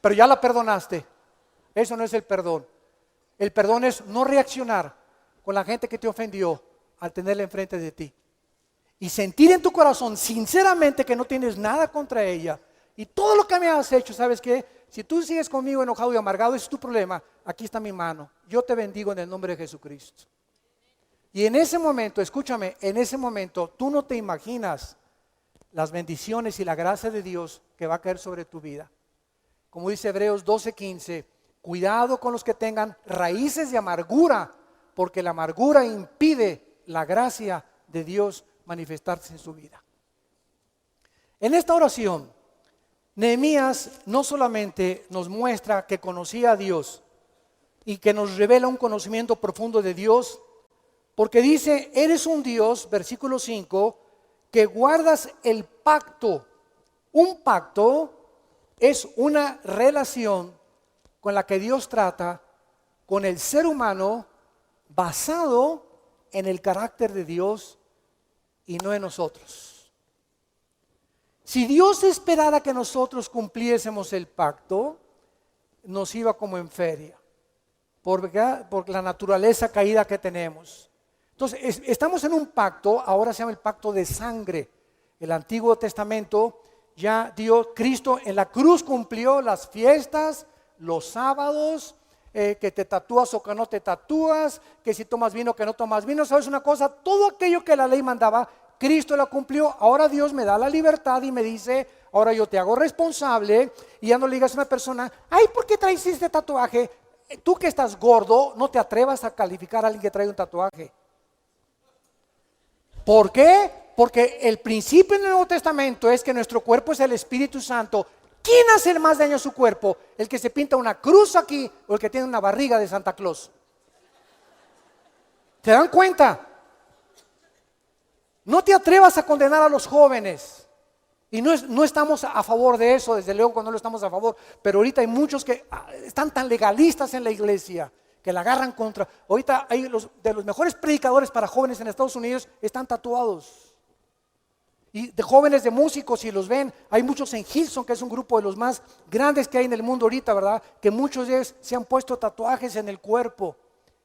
Pero ya la perdonaste. Eso no es el perdón. El perdón es no reaccionar con la gente que te ofendió al tenerla enfrente de ti. Y sentir en tu corazón sinceramente que no tienes nada contra ella. Y todo lo que me has hecho, ¿sabes qué? Si tú sigues conmigo enojado y amargado, ese es tu problema. Aquí está mi mano. Yo te bendigo en el nombre de Jesucristo. Y en ese momento, escúchame, en ese momento tú no te imaginas las bendiciones y la gracia de Dios que va a caer sobre tu vida. Como dice Hebreos 12:15, cuidado con los que tengan raíces de amargura, porque la amargura impide la gracia de Dios manifestarse en su vida. En esta oración, Nehemías no solamente nos muestra que conocía a Dios y que nos revela un conocimiento profundo de Dios, porque dice, eres un Dios, versículo 5, que guardas el pacto. Un pacto es una relación con la que Dios trata con el ser humano basado en el carácter de Dios y no en nosotros. Si Dios esperara que nosotros cumpliésemos el pacto, nos iba como en feria, por la naturaleza caída que tenemos. Entonces, estamos en un pacto, ahora se llama el pacto de sangre. El Antiguo Testamento ya Cristo en la cruz cumplió las fiestas, los sábados, que te tatúas o que no te tatúas, que si tomas vino o que no tomas vino. ¿Sabes una cosa? Todo aquello que la ley mandaba, Cristo la cumplió. Ahora Dios me da la libertad y me dice, ahora yo te hago responsable. Y ya no le digas a una persona, ay, ¿por qué traes este tatuaje? Tú que estás gordo, no te atrevas a calificar a alguien que trae un tatuaje. ¿Por qué? Porque el principio en el Nuevo Testamento es que nuestro cuerpo es el Espíritu Santo. ¿Quién hace más daño a su cuerpo? ¿El que se pinta una cruz aquí o el que tiene una barriga de Santa Claus? ¿Se dan cuenta? No te atrevas a condenar a los jóvenes. Y no estamos a favor de eso, desde luego cuando no estamos a favor. Pero ahorita hay muchos que están tan legalistas en la iglesia que la agarran contra. Ahorita hay de los mejores predicadores para jóvenes en Estados Unidos están tatuados. Y de jóvenes de músicos, si los ven, hay muchos en Hillsong, que es un grupo de los más grandes que hay en el mundo ahorita, ¿verdad? Que muchos de ellos se han puesto tatuajes en el cuerpo.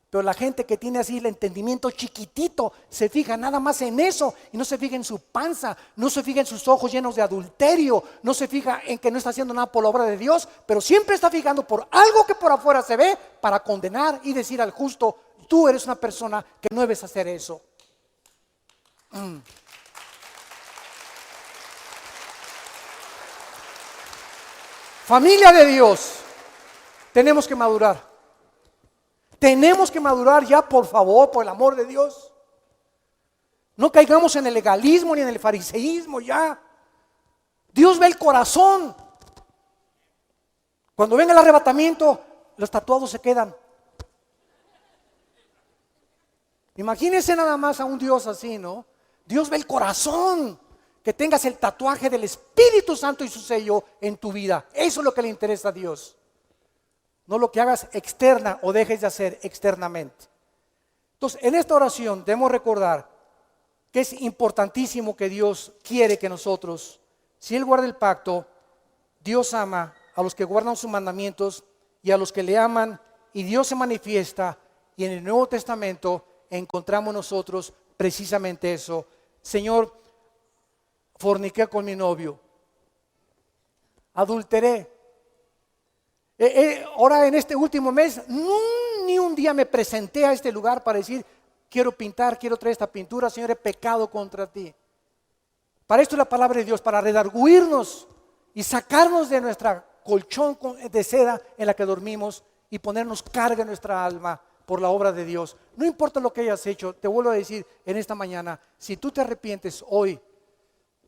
Pero la gente que tiene así el entendimiento chiquitito se fija nada más en eso y no se fija en su panza, no se fija en sus ojos llenos de adulterio, no se fija en que no está haciendo nada por la obra de Dios, pero siempre está fijando por algo que por afuera se ve para condenar y decir al justo, tú eres una persona que no debes hacer eso. Familia de Dios, tenemos que madurar. Tenemos que madurar ya, por favor, por el amor de Dios. No caigamos en el legalismo ni en el fariseísmo ya. Dios ve el corazón. Cuando venga el arrebatamiento, los tatuados se quedan. Imagínense nada más a un Dios así, ¿no? Dios ve el corazón. Que tengas el tatuaje del Espíritu Santo y su sello en tu vida. Eso es lo que le interesa a Dios. No lo que hagas externa o dejes de hacer externamente. Entonces, en esta oración debemos recordar que es importantísimo que Dios quiere que nosotros, si Él guarda el pacto, Dios ama a los que guardan sus mandamientos y a los que le aman, y Dios se manifiesta, y en el Nuevo Testamento encontramos nosotros precisamente eso. Señor, forniqué con mi novio, adulteré. Ahora en este último mes ni un día me presenté a este lugar para decir quiero pintar, quiero traer esta pintura, Señor, he pecado contra ti. Para esto es la palabra de Dios, para redarguirnos y sacarnos de nuestra colchón de seda en la que dormimos y ponernos carga en nuestra alma por la obra de Dios. No importa lo que hayas hecho, te vuelvo a decir en esta mañana, si tú te arrepientes hoy,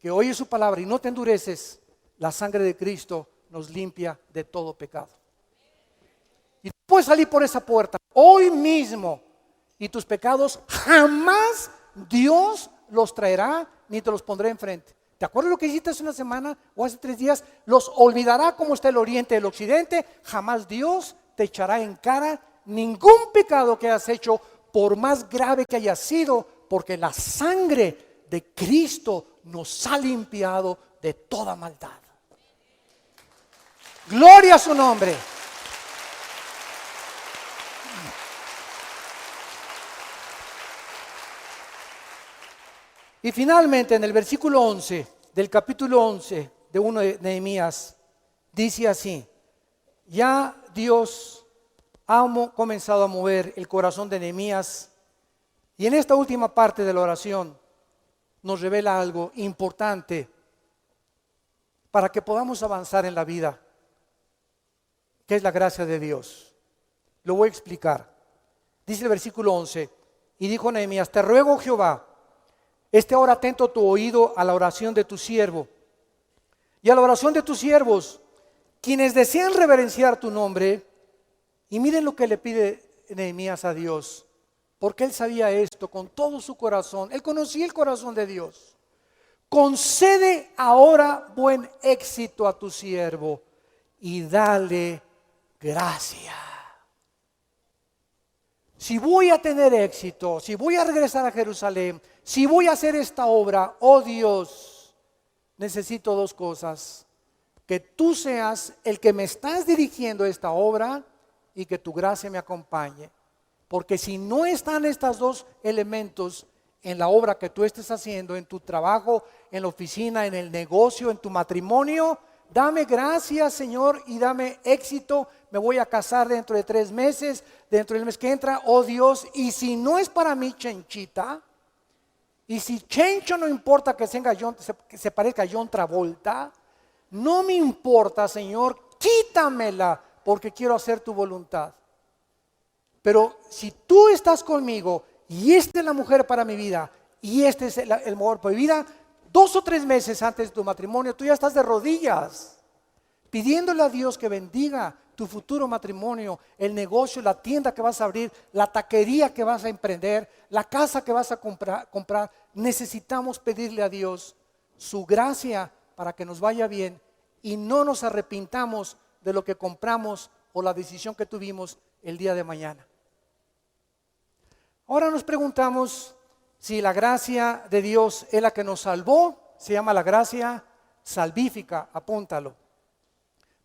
que oyes su palabra y no te endureces, la sangre de Cristo nos limpia de todo pecado. Y tú puedes salir por esa puerta hoy mismo y tus pecados jamás Dios los traerá ni te los pondrá enfrente. ¿Te acuerdas lo que hiciste hace una semana o hace 3 días? Los olvidará como está el oriente y el occidente. Jamás Dios te echará en cara ningún pecado que hayas hecho, por más grave que haya sido, porque la sangre de Cristo nos ha limpiado de toda maldad. Gloria a su nombre. Y finalmente en el versículo 11 del capítulo 11 de 1 de Nehemías, dice así: ya Dios ha comenzado a mover el corazón de Nehemías, y en esta última parte de la oración nos revela algo importante para que podamos avanzar en la vida, que es la gracia de Dios. Lo voy a explicar. Dice el versículo 11: y dijo Nehemías, te ruego, Jehová, esté ahora atento tu oído a la oración de tu siervo y a la oración de tus siervos, quienes desean reverenciar tu nombre. Y miren lo que le pide Nehemías a Dios, porque él sabía esto con todo su corazón. Él conocía el corazón de Dios. Concede ahora buen éxito a tu siervo y dale gracia. Si voy a tener éxito, si voy a regresar a Jerusalén, si voy a hacer esta obra, oh Dios, necesito dos cosas: que tú seas el que me estás dirigiendo esta obra y que tu gracia me acompañe. Porque si no están estos dos elementos en la obra que tú estés haciendo, en tu trabajo, en la oficina, en el negocio, en tu matrimonio, dame gracias, Señor, y dame éxito. Me voy a casar dentro de 3 meses, dentro del mes que entra, oh Dios. Y si no es para mí Chenchita, y si Chencho no importa que se parezca a John Travolta, no me importa, Señor, quítamela, porque quiero hacer tu voluntad. Pero si tú estás conmigo y esta es la mujer para mi vida y este es el amor para mi vida, 2 o 3 meses antes de tu matrimonio, tú ya estás de rodillas pidiéndole a Dios que bendiga tu futuro matrimonio, el negocio, la tienda que vas a abrir, la taquería que vas a emprender, la casa que vas a comprar. Necesitamos pedirle a Dios su gracia para que nos vaya bien y no nos arrepintamos de lo que compramos o la decisión que tuvimos el día de mañana. Ahora nos preguntamos si la gracia de Dios es la que nos salvó. Se llama la gracia salvífica, apúntalo.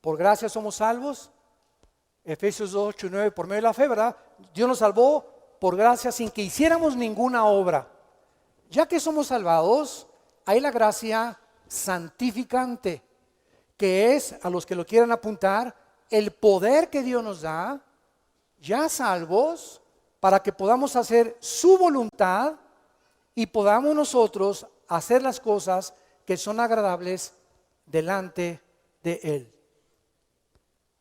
Por gracia somos salvos. Efesios 2, 8 y 9, por medio de la fe, ¿verdad? Dios nos salvó por gracia sin que hiciéramos ninguna obra. Ya que somos salvados, hay la gracia santificante, que es, a los que lo quieran apuntar, el poder que Dios nos da, ya salvos, para que podamos hacer su voluntad y podamos nosotros hacer las cosas que son agradables delante de Él.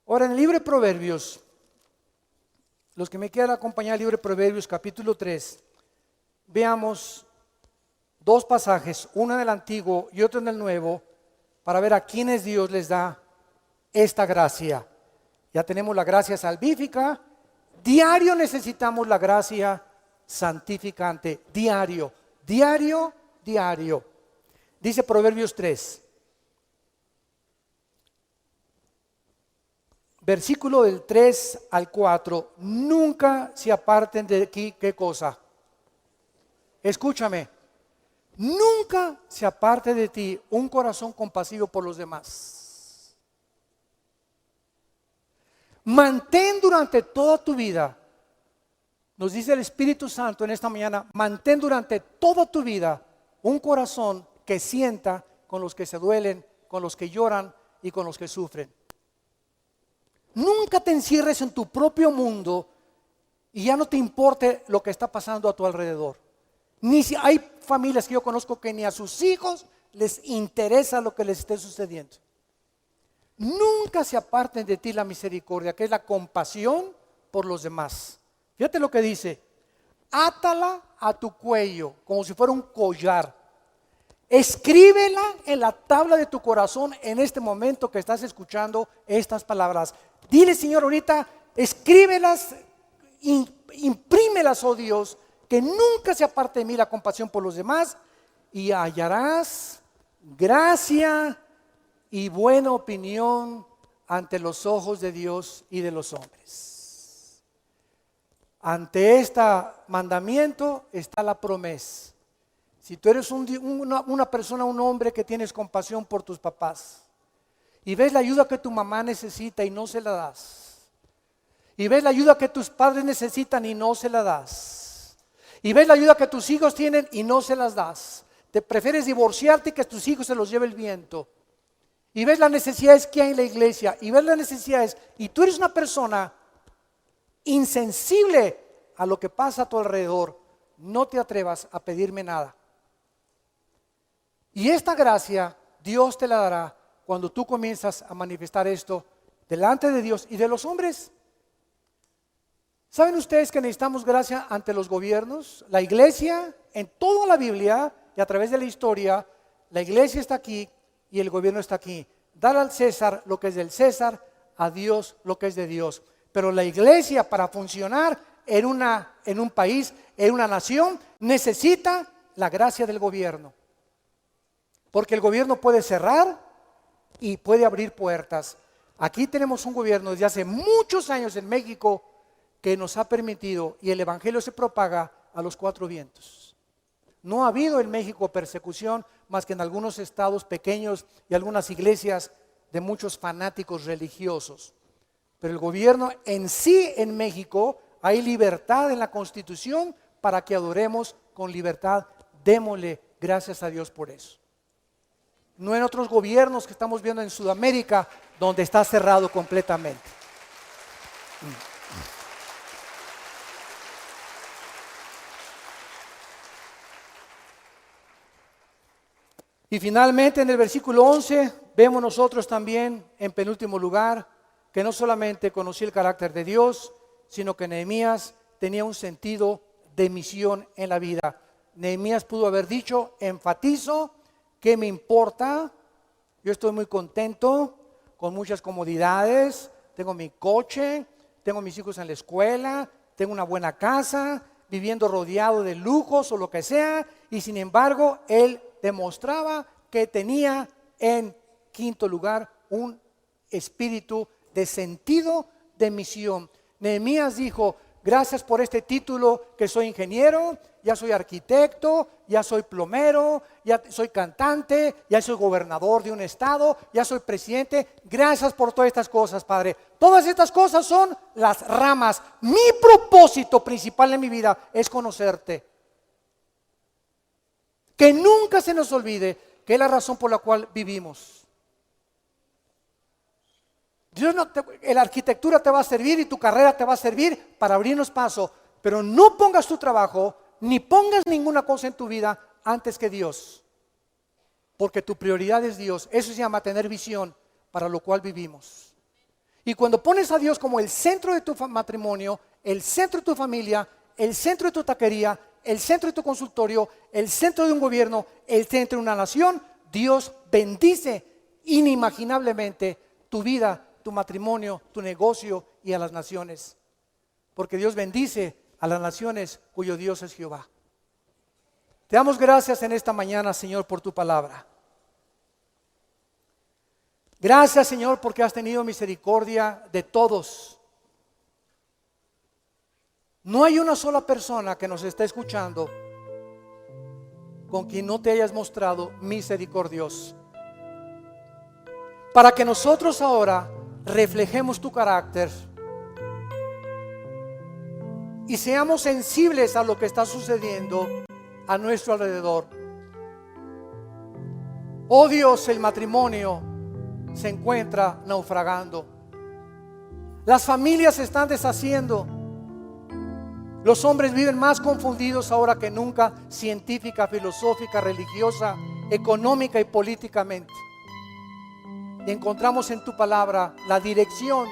Ahora, en el libro de Proverbios, los que me quieran acompañar al libro de Proverbios capítulo 3, veamos 2 pasajes, uno en el Antiguo y otro en el Nuevo, para ver a quienes Dios les da esta gracia. Ya tenemos la gracia salvífica. Diario necesitamos la gracia santificante. Diario. Dice Proverbios 3, versículo del 3 al 4. Nunca se aparten de aquí, ¿qué cosa? Escúchame. Nunca se aparte de ti un corazón compasivo por los demás. Mantén durante toda tu vida, nos dice el Espíritu Santo en esta mañana, mantén durante toda tu vida un corazón que sienta con los que se duelen, con los que lloran y con los que sufren. Nunca te encierres en tu propio mundo y ya no te importe lo que está pasando a tu alrededor. Ni si hay familias que yo conozco que ni a sus hijos les interesa lo que les esté sucediendo. Nunca se aparten de ti la misericordia, que es la compasión por los demás. Fíjate lo que dice: átala a tu cuello como si fuera un collar. Escríbela en la tabla de tu corazón en este momento que estás escuchando estas palabras. Dile, Señor, ahorita, escríbelas, imprímelas, oh Dios, que nunca se aparte de mí la compasión por los demás, y hallarás gracia y buena opinión ante los ojos de Dios y de los hombres. Ante este mandamiento está la promesa. Si tú eres una persona, un hombre que tienes compasión por tus papás y ves la ayuda que tu mamá necesita y no se la das, y ves la ayuda que tus padres necesitan y no se la das, y ves la ayuda que tus hijos tienen y no se las das, Te prefieres divorciarte y que tus hijos se los lleve el viento. Y ves las necesidades que hay en la iglesia, y ves las necesidades, y tú eres una persona insensible a lo que pasa a tu alrededor. No te atrevas a pedirme nada. Y esta gracia Dios te la dará cuando tú comienzas a manifestar esto delante de Dios y de los hombres. ¿Saben ustedes que necesitamos gracia ante los gobiernos? La iglesia, en toda la Biblia y a través de la historia, la iglesia está aquí y el gobierno está aquí. Dar al César lo que es del César, a Dios lo que es de Dios. Pero la iglesia, para funcionar en un país, en una nación, necesita la gracia del gobierno. Porque el gobierno puede cerrar y puede abrir puertas. Aquí tenemos un gobierno desde hace muchos años en México que nos ha permitido, y el evangelio se propaga a los cuatro vientos. No ha habido en México persecución más que en algunos estados pequeños y algunas iglesias de muchos fanáticos religiosos. Pero el gobierno en sí en México, hay libertad en la Constitución para que adoremos con libertad. Démosle gracias a Dios por eso. No en otros gobiernos que estamos viendo en Sudamérica, donde está cerrado completamente. Y finalmente en el versículo 11 vemos nosotros también en penúltimo lugar que no solamente conocía el carácter de Dios, sino que Nehemías tenía un sentido de misión en la vida. Nehemías pudo haber dicho: enfatizo, ¿qué me importa? Yo estoy muy contento, con muchas comodidades, tengo mi coche, tengo mis hijos en la escuela, tengo una buena casa, viviendo rodeado de lujos o lo que sea, y sin embargo él demostraba que tenía en quinto lugar un espíritu de sentido de misión. Nehemías dijo: gracias por este título, que soy ingeniero, ya soy arquitecto, ya soy plomero, ya soy cantante, ya soy gobernador de un estado, ya soy presidente. Gracias por todas estas cosas, Padre. Todas estas cosas son las ramas. Mi propósito principal en mi vida es conocerte. Que nunca se nos olvide que es la razón por la cual vivimos. Dios la arquitectura te va a servir y tu carrera te va a servir para abrirnos paso, pero no pongas tu trabajo ni pongas ninguna cosa en tu vida antes que Dios, porque tu prioridad es Dios. Eso se llama tener visión, para lo cual vivimos. Y cuando pones a Dios como el centro de tu matrimonio, el centro de tu familia, el centro de tu taquería, el centro de tu consultorio, el centro de un gobierno, el centro de una nación, Dios bendice inimaginablemente tu vida, tu matrimonio, tu negocio y a las naciones. Porque Dios bendice a las naciones cuyo Dios es Jehová. Te damos gracias en esta mañana, Señor, por tu palabra. Gracias, Señor, porque has tenido misericordia de todos. No hay una sola persona que nos esté escuchando con quien no te hayas mostrado misericordioso. Para que nosotros ahora reflejemos tu carácter y seamos sensibles a lo que está sucediendo a nuestro alrededor. Oh Dios, el matrimonio se encuentra naufragando. Las familias se están deshaciendo. Los hombres viven más confundidos ahora que nunca, científica, filosófica, religiosa, económica y políticamente. Y encontramos en tu palabra la dirección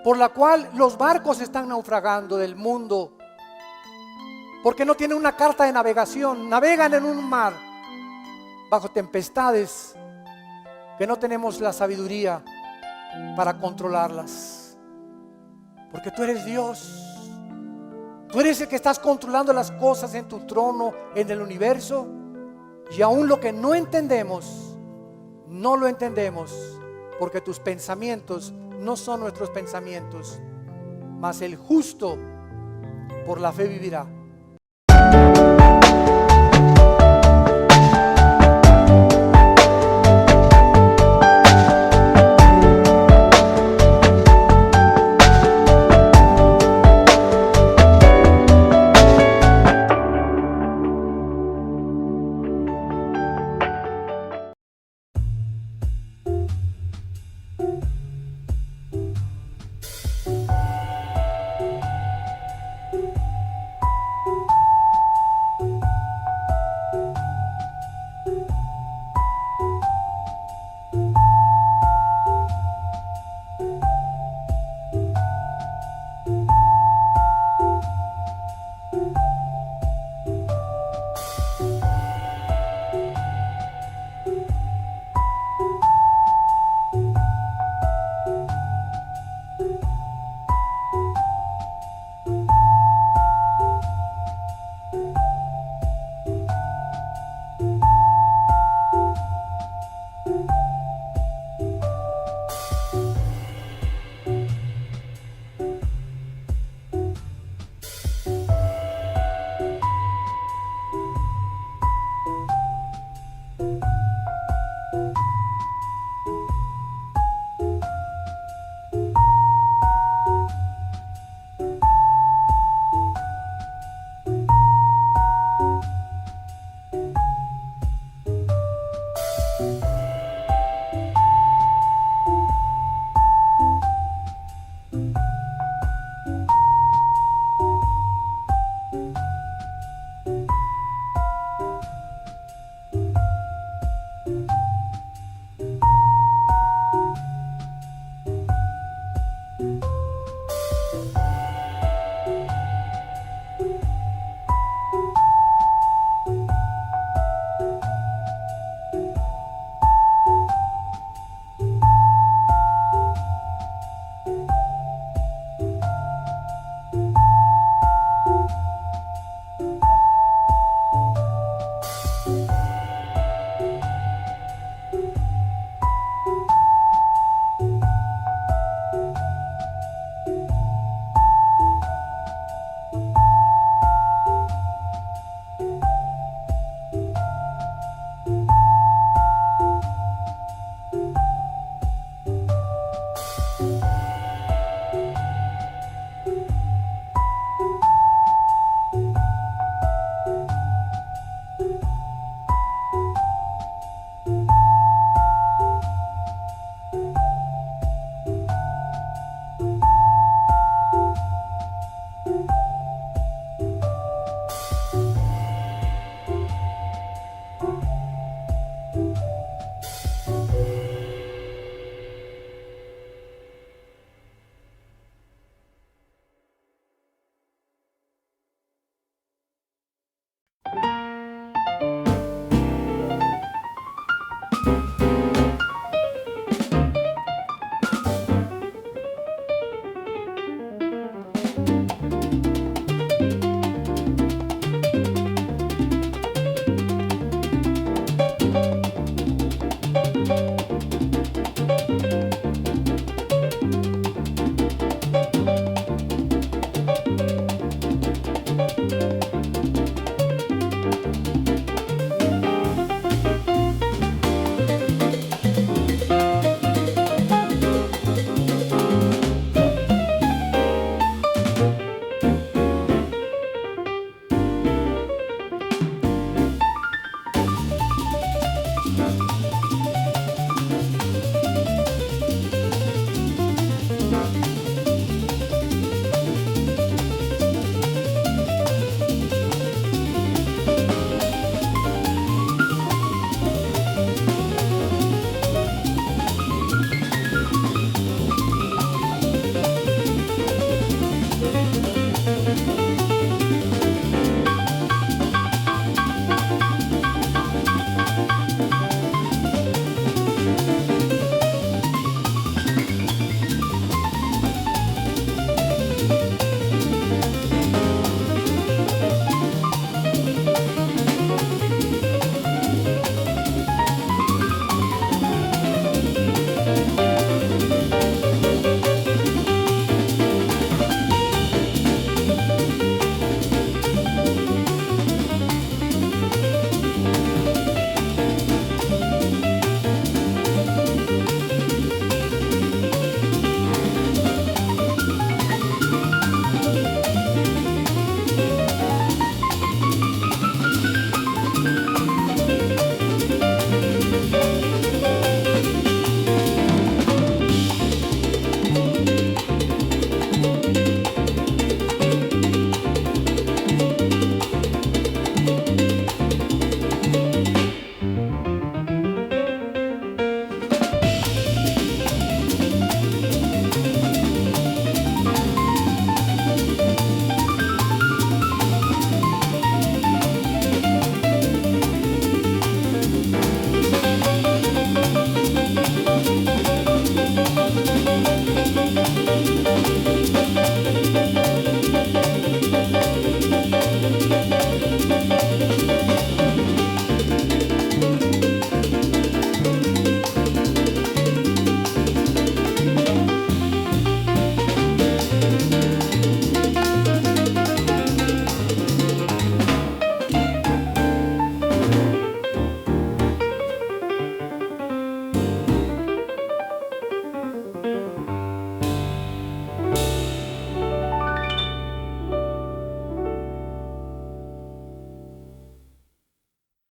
por la cual los barcos están naufragando del mundo, porque no tienen una carta de navegación, navegan en un mar bajo tempestades que no tenemos la sabiduría para controlarlas. Porque tú eres Dios, tú eres el que estás controlando las cosas en tu trono, en el universo, y aún lo que no entendemos, no lo entendemos, porque tus pensamientos no son nuestros pensamientos, mas el justo por la fe vivirá.